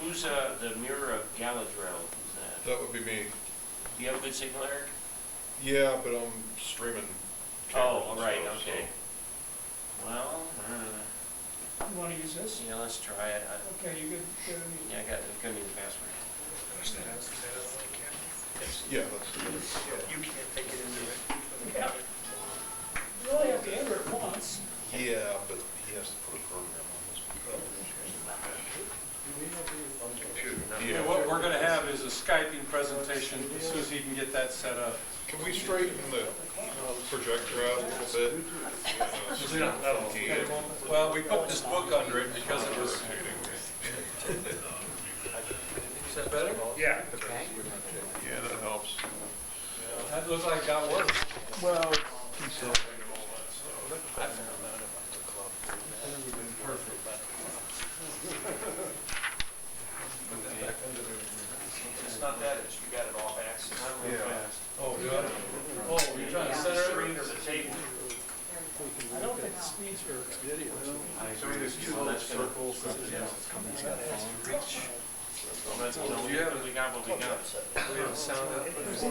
who's the mirror of Galadriel? Who's that? That would be me. Do you have a good signal, Eric? Yeah, but I'm streaming. Oh, cameras and right. stuff, Okay. Well, You want to use this? yeah, let's try it. Okay, you good? Yeah, I got it. Give me the password. Yeah, that's the You can't take it into it. Yeah. You only have to enter it once. Yeah, but he And what we're gonna have is a Skyping presentation as soon as he can get that set up. Can we straighten the projector out a little bit? Well, we put this book under it because it was. Is that better? Yeah. Yeah, that helps. That looks like it got worse. Well, It's not that, it's you got it off axis. Oh, good. Oh, you're trying to center it? Screen or the table. I don't think the speeds are video. So there's two little circles. Do you have We got what we got. we have a sound out there? It's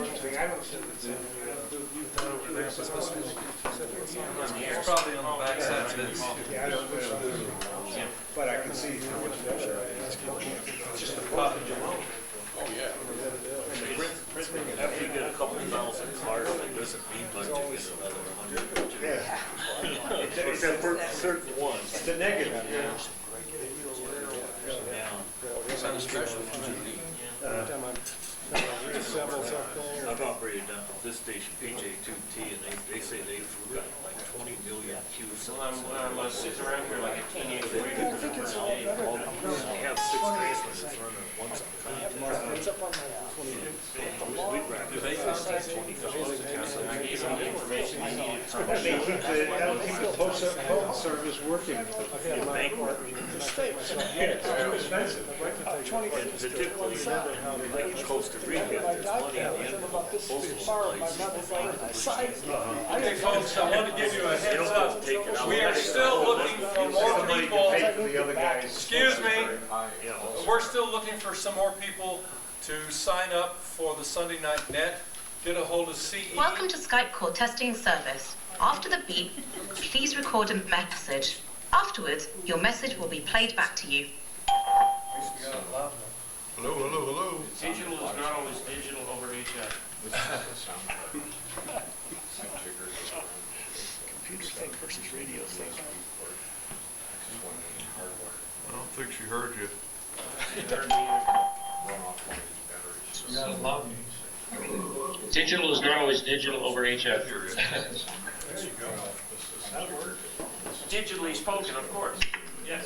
probably on the back side of this. Yeah, I don't know. But I can see how much better it is. Just a pop. After you get a couple thousand cars, it doesn't mean much to get another 100. Yeah. Except for certain ones. The negative. Sounds special. I've operated down at this station, PJ2T, and they say they've got like 20 million cues. So I'm sitting around here like a teenager. They have 6 transmitters running at once. It's up on my Do they contact 20,000? I gave them the information I needed. They keep the phone service working. The It's too expensive. And particularly like Costa Rica, there's money in the end of the postal supplies. Okay, folks, I want to give you a heads up. We are still looking for more people. The other guys. Excuse me. We're still looking for some more people to sign up for the Sunday Night Net. Get a hold of CE. Welcome to Skype call testing service. After the beep, please record a message. Afterwards, your message will be played back to you. Hello, hello, hello. Digital is not always digital over HF. Computer thing versus radio thing. I don't think she heard you. Digital is not always digital over HF. Digitally spoken, of course. Yes.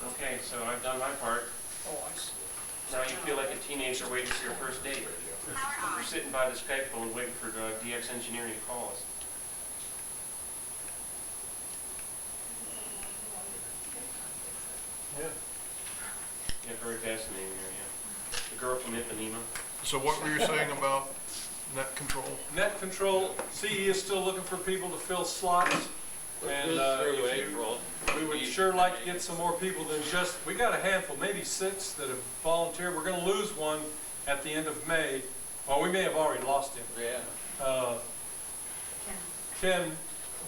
Okay, so I've done my part. Now you feel like a teenager waiting for your first date. You're sitting by the Skype phone waiting for DX Engineering to call us. Yeah, very fascinating area. The girl from Ipanema. So what were you saying about net control? Net Control, CE is still looking for people to fill slots. And we would sure like to get some more people than just, we got a handful, maybe 6 that have volunteered. We're going to lose one at the end of May. Well, we may have already lost him. Yeah. Ken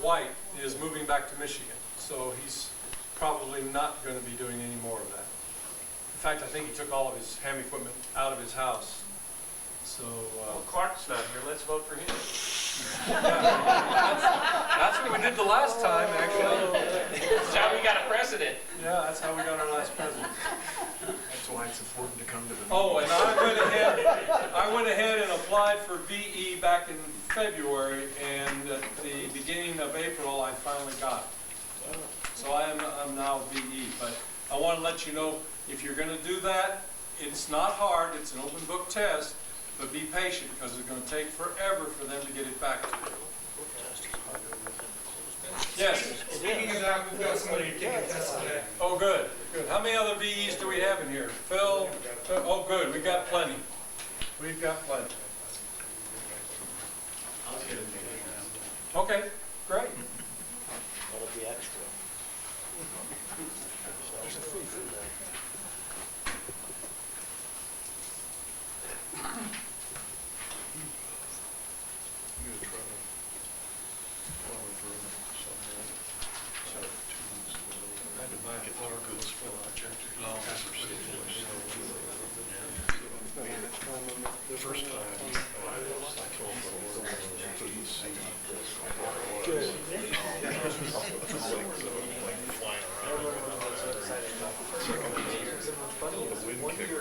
White is moving back to Michigan, so he's probably not going to be doing any more of that. In fact, I think he took all of his ham equipment out of his house. So Well, Clark's not here. Let's vote for him. that's what we did the last time, actually. That's how we got a president. Yeah, that's how we got our last president. That's why it's important to come to the. Oh, and I went ahead and applied for VE back in February, and at the beginning of April, I finally got it. So I'm now VE, but I want to let you know, if you're going to do that, it's not hard, it's an open book test, but be patient, because it's going to take forever for them to get it back to you. Yes? Speaking of that, we've got somebody taking a test today. Oh, good, good. How many other VEs do we have in here? Phil? Oh, good, we got plenty. We've got plenty. Okay, great. That'll be extra. The first time, I told them, please see. flying around. The wind kicked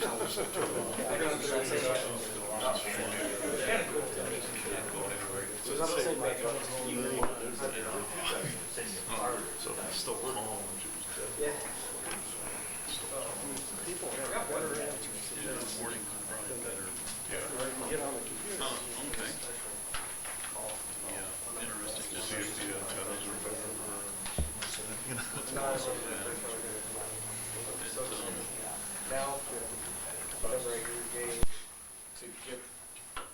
up. So it's still calm, which is dead. Yeah, morning probably better. Yeah. Oh, okay. Yeah, interesting to see if the antennas are better. Now, whatever I gave to get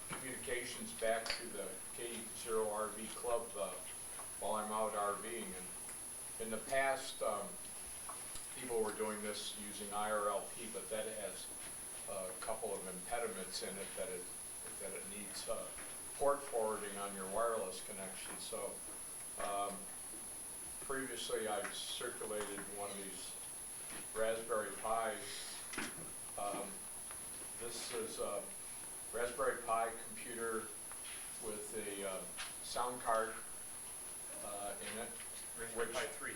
communications back to the K0RV Club while I'm out RVing. And in the past, people were doing this using IRLP, but that has a couple of impediments in it that it needs port forwarding on your wireless connection. So previously I circulated one of these Raspberry Pis. This is a Raspberry Pi computer with a sound card in it, Raspberry Pi 3.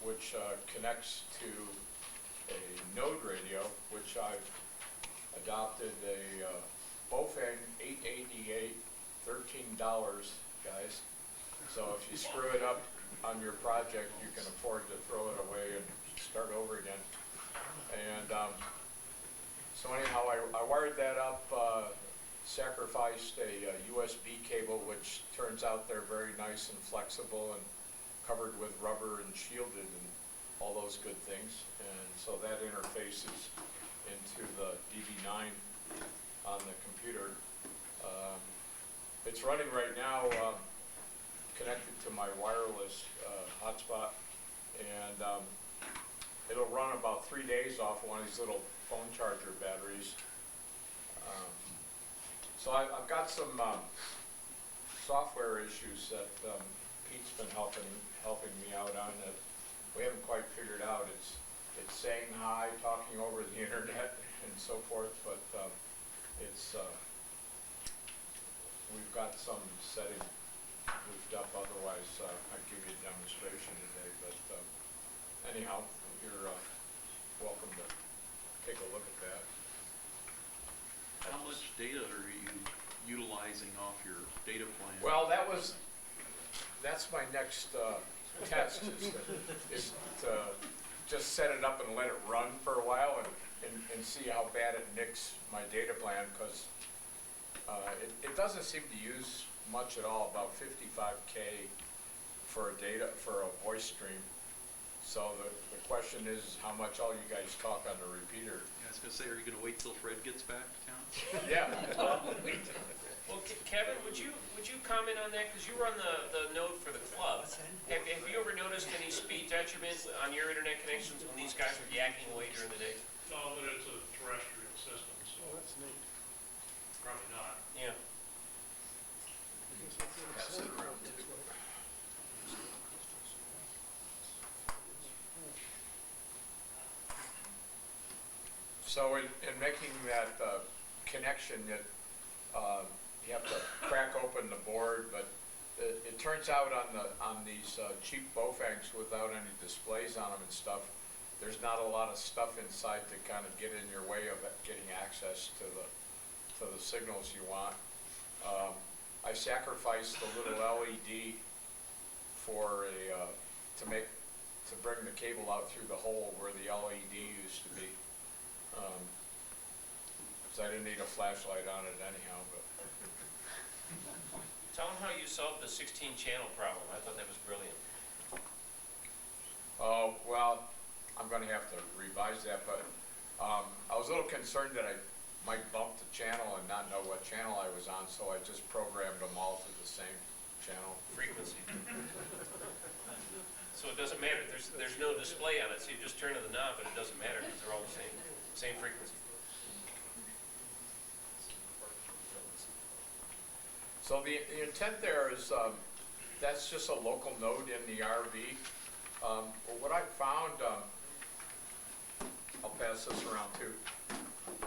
Which connects to a node radio, which I've adopted a Baofeng 888, $13, guys. So if you screw it up on your project, you can afford to throw it away and start over again. And so anyhow, I wired that up, sacrificed a USB cable, which turns out they're very nice and flexible and covered with rubber and shielded and all those good things. And so that interfaces into the DB9 on the computer. It's running right now, connected to my wireless hotspot, and it'll run about 3 days off one of these little phone charger batteries. So I've got some software issues that Pete's been helping me out on that we haven't quite figured out. It's saying hi, talking over the internet, and so forth, but we've got some setting moved up. Otherwise, I'd give you a demonstration today. But anyhow, you're welcome to take a look at that. How much data are you utilizing off your data plan? Well, that's my next test, is to just set it up and let it run for a while and see how bad it nicks my data plan, because it doesn't seem to use much at all, about 55K for a voice stream. So the question is how much all you guys talk on the repeater. Yeah, I was going to say, are you going to wait till Fred gets back to town? Yeah. Well, Kevin, would you comment on that? Because you run the node for the club. Have you ever noticed any speed detriments on your internet connections when these guys are yakking away during the day? No, but it's a terrestrial system, so That's neat. probably not. Yeah. Pass it around too. So in making that connection, you have to crack open the board, but it turns out on these cheap Baofengs without any displays on them and stuff, there's not a lot of stuff inside to kind of get in your way of getting access to the signals you want. I sacrificed the little LED for to bring the cable out through the hole where the LED used to be. So I didn't need a flashlight on it anyhow, but. Tell them how you solved the 16-channel problem. I thought that was brilliant. Oh, well, I'm going to have to revise that, but I was a little concerned that I might bump the channel and not know what channel I was on, so I just programmed them all to the same channel. Frequency. So it doesn't matter. There's no display on it, so you just turn to the knob, and it doesn't matter because they're all the same frequency. So the intent there is that's just a local node in the RV. But what I found, I'll pass this around too.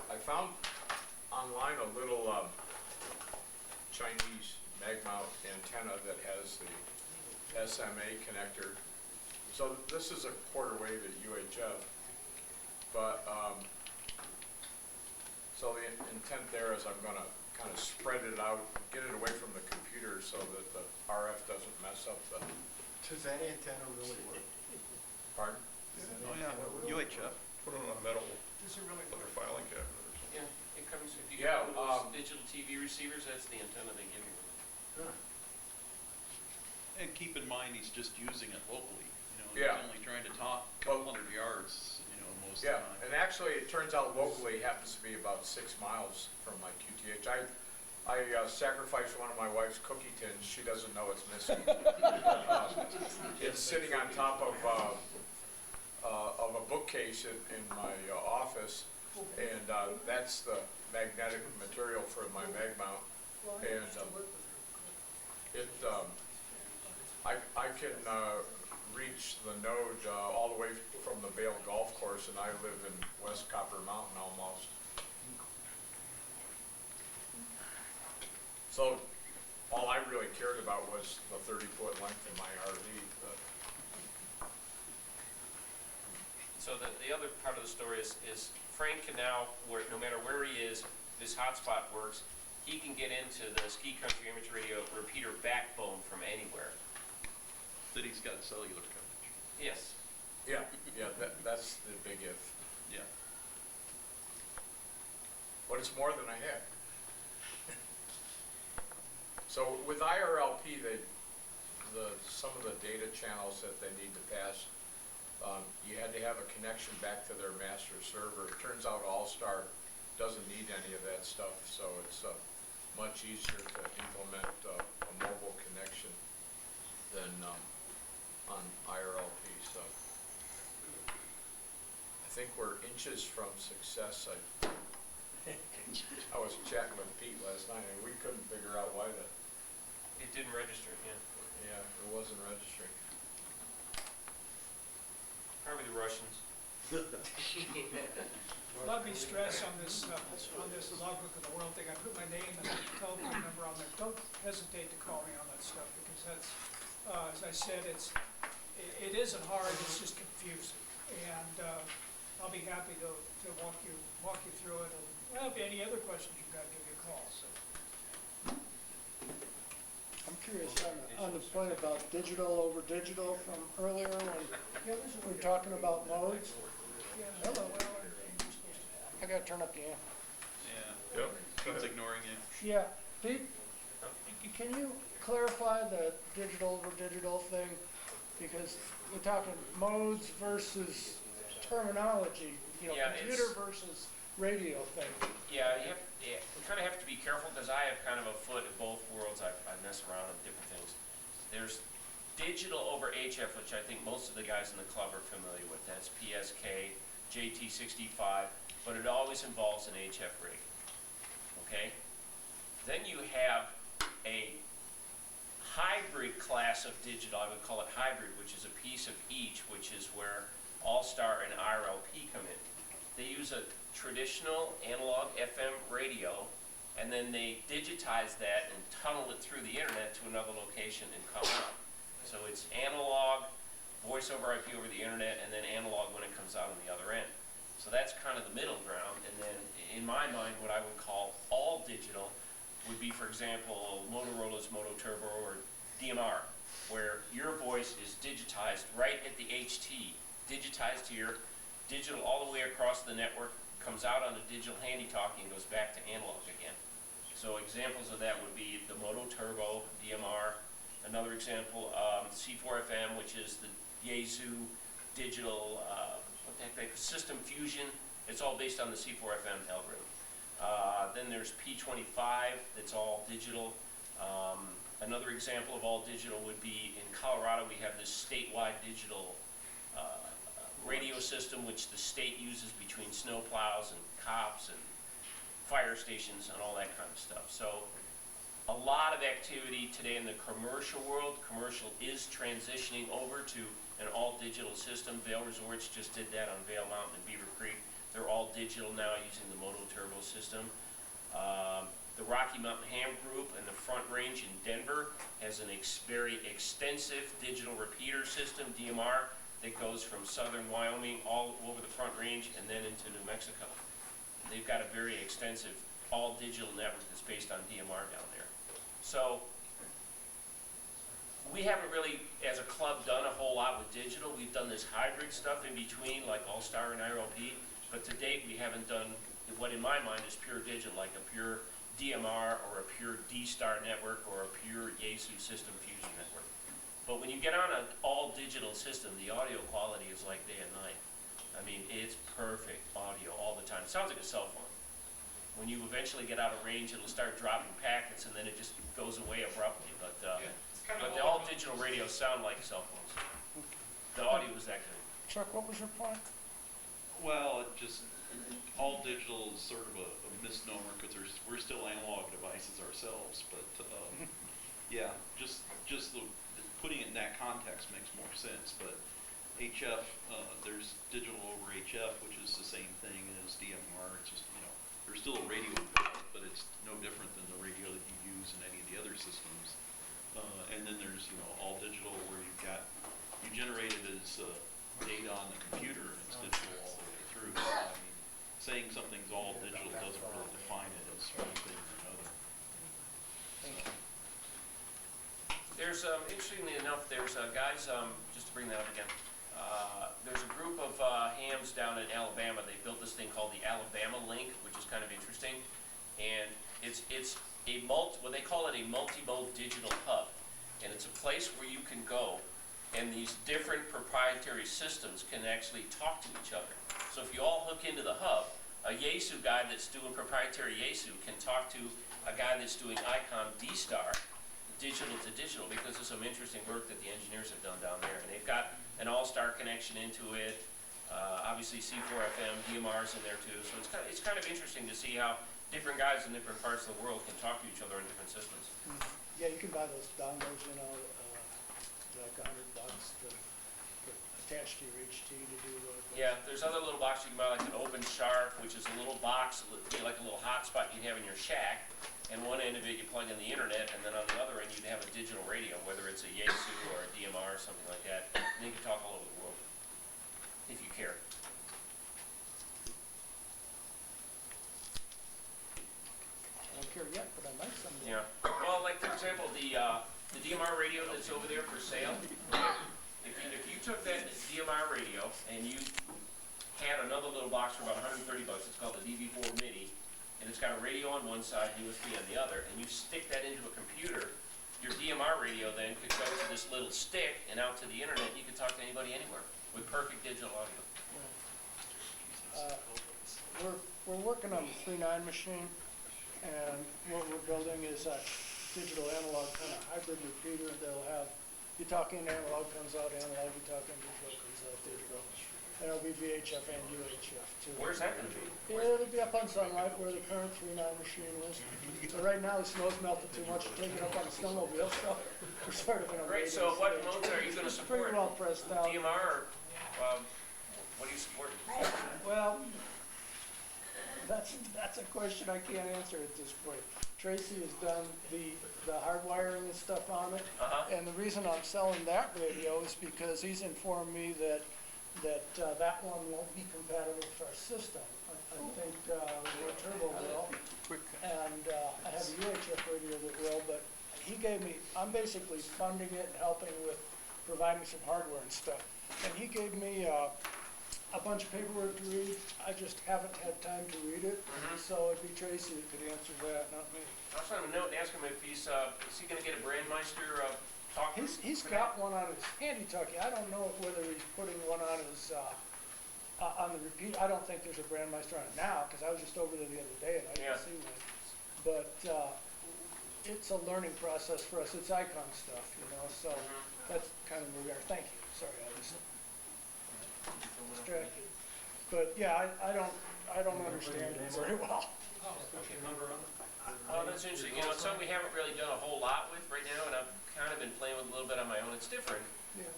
I found online a little Chinese mag mount antenna antenna that has the SMA connector. So this is a quarter wave at UHF, but so the intent there is I'm going to kind of spread it out, get it away from the computer so that the RF doesn't mess up the. Does that antenna really work? Pardon? Oh, yeah, UHF. Put it on a metal, Does it really like a filing cabinet or something. Yeah, it comes, if you Yeah, get one of those digital TV receivers, that's the antenna they give you. Huh. And keep in mind, he's just using it locally. Yeah. He's only trying to talk a couple hundred yards, most of the Yeah, time. and actually, it turns out locally happens to be about 6 miles from my QTH. I sacrificed one of my wife's cookie tins. She doesn't know it's missing. It's sitting on top of a bookcase in my office, and that's the magnetic material for my mag mount. And I can reach the node all the way from the Vail Golf Course, and I live in West Copper Mountain almost. So all I really cared about was the 30-foot length of my RV. So the other part of the story is Frank can now, no matter where he is, this hotspot works. He can get into the Ski Country Image Radio repeater backbone from anywhere. That he's got cellular coverage. Yes. Yeah, that's the big if. Yeah. But it's more than I had. So with IRLP, some of the data channels that they need to pass, you had to have a connection back to their master server. It turns out Allstar doesn't need any of that stuff, so it's much easier to implement a mobile connection than on IRLP. So I think we're inches from success. I was chatting with Pete last night, and we couldn't figure out why It didn't register, yeah. it wasn't registering. Probably the Russians. Let me stress on this Logbook of the World thing, I put my name and telephone number on there. Don't hesitate to call me on that stuff, because that's, as I said, it isn't hard, it's just confusing. And I'll be happy to walk you through it, and well, if any other questions you've got, give me a call, so. I'm curious on the point about digital over digital from earlier when we were talking about modes. Hello. I gotta turn up the amp. Yeah. Yep. It's ignoring you. Yeah, Pete, can you clarify the digital over digital thing? Because we're talking modes versus terminology, Yeah, computer versus radio thing. Yeah, you kind of have to be careful, because I have kind of a foot in both worlds. I mess around with different things. There's digital over HF, which I think most of the guys in the club are familiar with. That's PSK, JT65, but it always involves an HF rig. Okay? Then you have a hybrid class of digital. I would call it hybrid, which is a piece of each, which is where Allstar and IRLP come in. They use a traditional analog FM radio, and then they digitize that and tunnel it through the internet to another location and come out. So it's analog, voice over IP over the internet, and then analog when it comes out on the other end. So that's kind of the middle ground. And then in my mind, what I would call all digital would be, for example, Motorola's Moto Turbo or DMR, where your voice is digitized right at the HT, digitized here, digital all the way across the network, comes out on a digital handy-talkie and goes back to analog again. So examples of that would be the Moto Turbo, DMR. Another example, C4FM, which is the Yaesu digital, System Fusion. It's all based on the C4FM algorithm. Then there's P25, that's all digital. Another example of all digital would be in Colorado, we have this statewide digital radio system which the state uses between snow plows and cops and fire stations and all that kind of stuff. So a lot of activity today in the commercial world. Commercial is transitioning over to an all-digital system. Vail Resorts just did that on Vail Mountain and Beaver Creek. They're all digital now using the Moto Turbo system. The Rocky Mountain Ham Group in the Front Range in Denver has has an very extensive digital repeater system, DMR, that goes from southern Wyoming all over the Front Range and then into New Mexico. They've got a very extensive all-digital network that's based on DMR down there. So we haven't really, as a club, done a whole lot with digital. We've done this hybrid stuff in between, like Allstar and IRLP, but to date we haven't done what in my mind is pure digital, like a pure DMR or a pure D-Star network or a pure Yaesu system fusion network. But when you get on an all-digital system, the audio quality is like day and night. I mean, it's perfect audio all the time. It sounds like a cell phone. When you eventually get out of range, it'll start dropping packets and then it just goes away abruptly. But the all-digital radios sound like cell phones. The audio is that good. Chuck, what was your point? Well, it just, all digital is sort of a misnomer because we're still analog devices ourselves, but yeah, just putting it in that context makes more sense. But HF, there's digital over HF, which is the same thing as DMR. It's just, there's still a radio involved, but it's no different than the radio that you use in any of the other systems. And then there's, all digital where you generate it as data on the computer and it's digital all the way through. So, I mean, saying something's all digital doesn't really define it as one thing or another. There's, interestingly enough, there's guys, just to bring that up again, there's a group of hams down in Alabama. They built this thing called the Alabama Link, which is kind of interesting. And it's a what they call it a multi-mode digital hub. And it's a place where you can go and these different proprietary systems can actually talk to each other. So if you all hook into the hub, a Yaesu guy that's doing proprietary Yaesu can talk to a guy that's doing ICOM D-Star, digital to digital, because of some interesting work that the engineers have done down there. And they've got an Allstar connection into it, obviously C4FM, DMR's in there too. So it's kind of interesting to see how different guys in different parts of the world can talk to each other on different systems. Yeah, you can buy those dongles, like $100 to attach to your HT to do those. Yeah, there's other little boxes you can buy, like an Open Sharp, which is a little box, like a little hotspot you have in your shack. And one end of it you plug in the internet, and then on the other end you'd have a digital radio, whether it's a Yaesu or a DMR or something like that. And you can talk all over the world, if you care. I don't care yet, but I might someday. Yeah. Well, like for example, the DMR radio that's over there for sale. If you took that DMR radio and you had another little box for about $130, it's called the DV4 MIDI, and it's got a radio on one side, USB on the other, and you stick that into a computer, your DMR radio then could go to this little stick and out to the internet. You could talk to anybody anywhere with perfect digital audio. We're working on the 3.9 machine, and what we're building is a digital analog kind of hybrid repeater. They'll have, you talk in analog, comes out analog, you talk in digital, comes out digital. And it'll be VHF and UHF too. Where's that going to be? It'll be up on Sunlight where the current 3.9 machine is. So right now the snow's melted too much to take it up on the snowmobile, so we're sort of in a Great, so what modes are you going to support? Pretty well pressed out. DMR or what do you support? Well, that's a question I can't answer at this point. Tracy has done the hardwiring and stuff on it, and the reason I'm selling that radio is because he's informed me that that one won't be compatible with our system. I think the turbo will, and I have a UHF radio that will, but he gave me, I'm basically funding it and helping with providing some hardware and stuff. And he gave me a bunch of paperwork to read. I just haven't had time to read it, so it'd be Tracy that could answer that, not me. I'll send him a note and ask him if he's, is he going to get a Brandmeister talk? He's got one on his handy-talkie. I don't know whether he's putting one on his, on the repeat. I don't think there's a Brandmeister on it now, because I was just over there the other day and I didn't see one. But it's a learning process for us. It's icon stuff, so that's kind of where we are. Thank you. Sorry, I was distracted. But yeah, I don't understand it very well. Oh, that's interesting. It's something we haven't really done a whole lot with right now, and I've kind of been playing with a little bit on my own. It's different,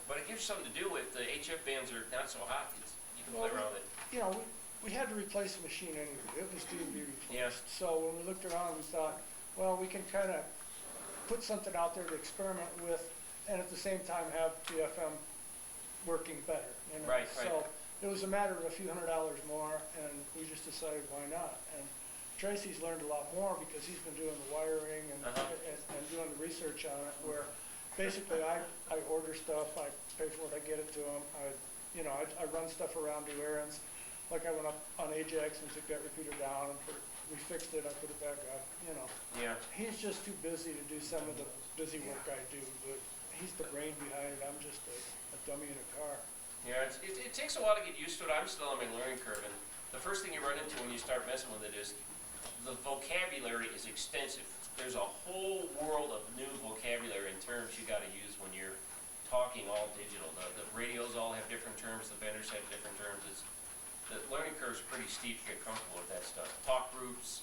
but it gives you something to do with. The HF bands are not so hot. You can play around with it. We had to replace the machine anyway. It was due to be replaced. Yeah. So when we looked around, we thought, well, we can kind of put something out there to experiment with, and at the same time have the FM working better, you know? Right, right. So it was a matter of a few $100s more, and we just decided why not. And Tracy's learned a lot more because he's been doing the wiring and doing the research on it, where basically I order stuff, I pay for it, I get it to him, I run stuff around, do errands. Like I went up on Ajax and took that repeater down and we fixed it, I put it back up, you know. Yeah. He's just too busy to do some of the busy work I do, but he's the brain behind it, I'm just a dummy in a car. Yeah, it takes a while to get used to it. I'm still on my learning curve, and the first thing you run into when you start messing with it is the vocabulary is extensive. There's a whole world of new vocabulary and terms you got to use when you're talking all digital. The radios all have different terms, the vendors have different terms. The learning curve is pretty steep to get comfortable with that stuff. Talk groups,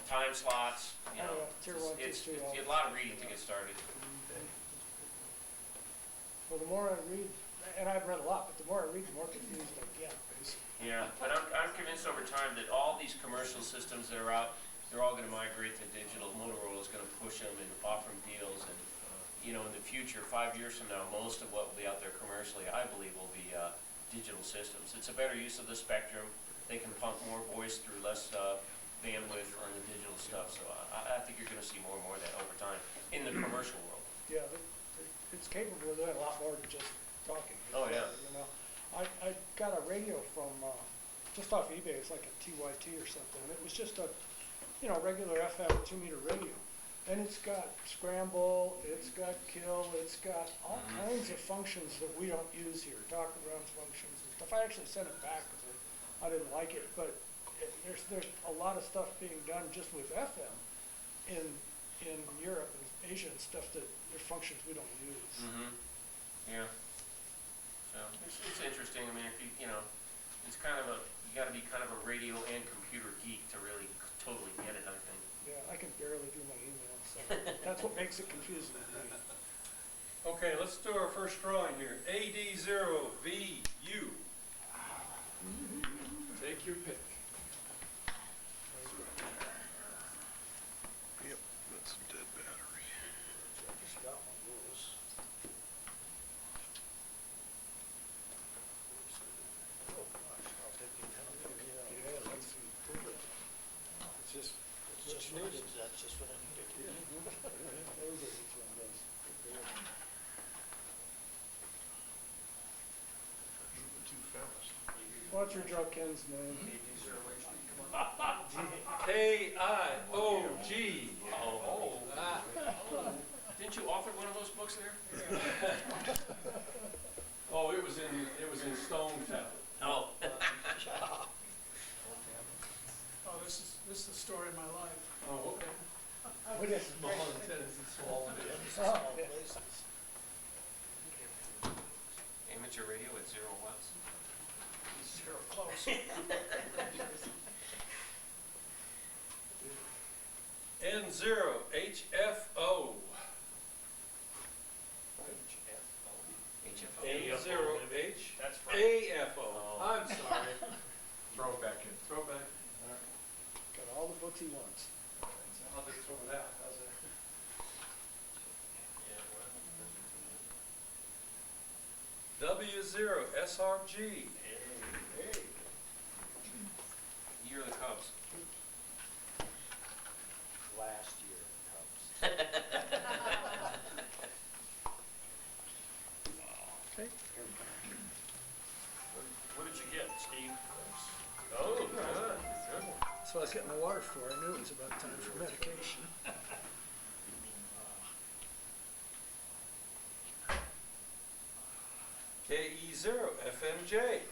time slots, you know. Tier 1, tier 2. It's a lot of reading to get started. Well, the more I read, and I've read a lot, but the more I read, the more confused I get, basically. Yeah, and I'm convinced over time that all these commercial systems that are out, they're all going to migrate to digital. Motorola's going to push them and offer them deals, and in the future, 5 years from now, most of what will be out there commercially, I believe, will be digital systems. It's a better use of the spectrum. They can pump more voice through less bandwidth on the digital stuff. So I think you're going to see more and more of that over time in the commercial world. Yeah, it's capable of doing a lot more than just talking. Oh, yeah. I got a radio from just off eBay. It's like a TYT or something. And it was just a regular FM 2-meter radio. And it's got scramble, it's got kill, it's got all kinds of functions that we don't use here, talk around functions and stuff. I actually sent it back because I didn't like it, but there's a lot of stuff being done just with FM in Europe and Asia and stuff that are functions we don't use. Yeah. So it's interesting. I mean, if it's kind of you got to be kind of a radio and computer geek to really totally get it, I think. Yeah, I can barely do my email, so that's what makes it confusing to me. Okay, let's do our first drawing here. AD0VU. Take your pick. Yep, that's a dead battery. I just got one of those. Oh gosh, I'll take the antenna. Yeah, let's improve it. It's just what you needed. That's just what I needed. Everybody needs one of those. Moving too fast. What's your drug Ken's name? KIOG. Didn't you author one of those books there? Oh, it was in stone tablet. Oh. Oh, this is the story of my life. Oh, okay. What is Small antennas and small antennas. Oh, yeah. Amateur radio at 0 watts. Zero close. N0HFO. N0H. That's right. AFO. Oh. I'm sorry. Throw it back in. Throw back. Got all the books he wants. I'll just throw it out. How's that? W0SRG. Hey. Year of the Cubs. Last year, Cubs. Okay. What did you get, Steve? Oh, good. Good one. That's what I was getting the water for. I knew it was about time for medication. KE0FMJ.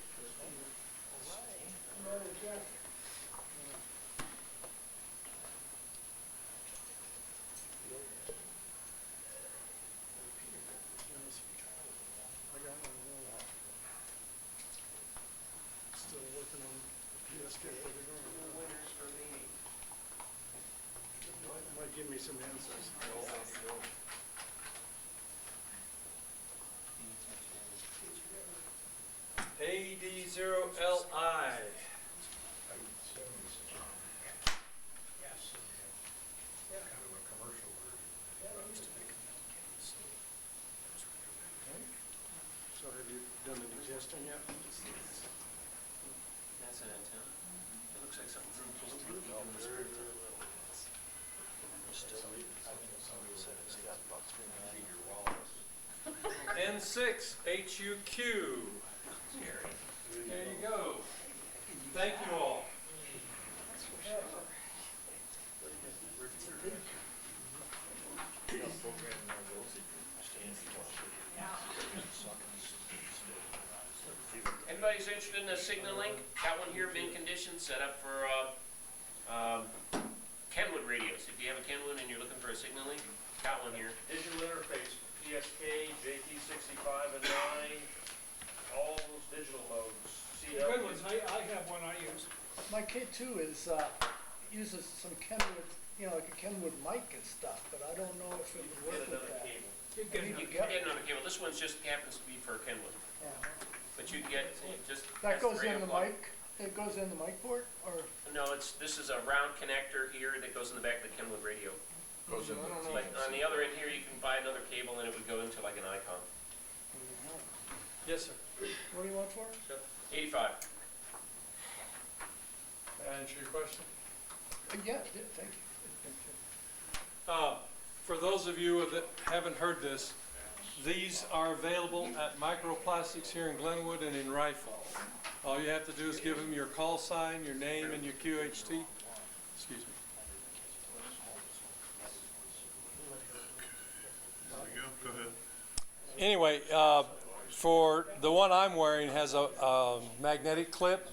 Still working on the PSK. Might give me some answers. AD0LI. Yeah, we used to testing yet? That's an antenna. It looks like something from N6 HUQ. There you go. Thank you all. Anybody's interested in a signaling? Got one here, mint condition, set up for Kenwood radios. If you have a Kenwood and you're looking for a signaling, got one here. Digital interface, PSK, JT65 and 9, all those digital modes. Good ones, I have one I use. My K2 is, uses some Kenwood, like a Kenwood mic and stuff, but I don't know if it would work with that. You can get another cable. This one just happens to be for Kenwood. But you get just... That goes in the mic? It goes in the mic port, or? No, this is a round connector here that goes in the back of the Kenwood radio. Goes in the Like on the other end here, you can buy another cable and it would go into like an icon. Yes, sir. What do you want for it? 85. Answer your question. Yeah, it did, thank you. For those of you that haven't heard this, these are available at Microplastics here in Glenwood and in Rifle. All you have to do is give them your call sign, your name, and your QHT. Excuse me. There you go, go ahead. Anyway, for the one I'm wearing has a magnetic clip,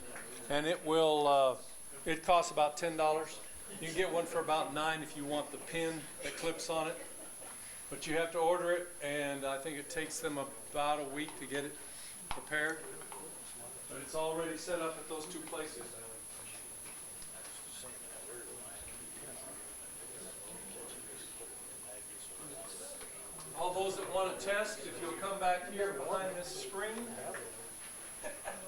and it will, it costs about $10. You can get one for about $9 if you want the pin that clips on it. But you have to order it, and I think it takes them about a week to get it prepared. But it's already set up at those two places. All those that want to test, if you'll come back here behind this screen.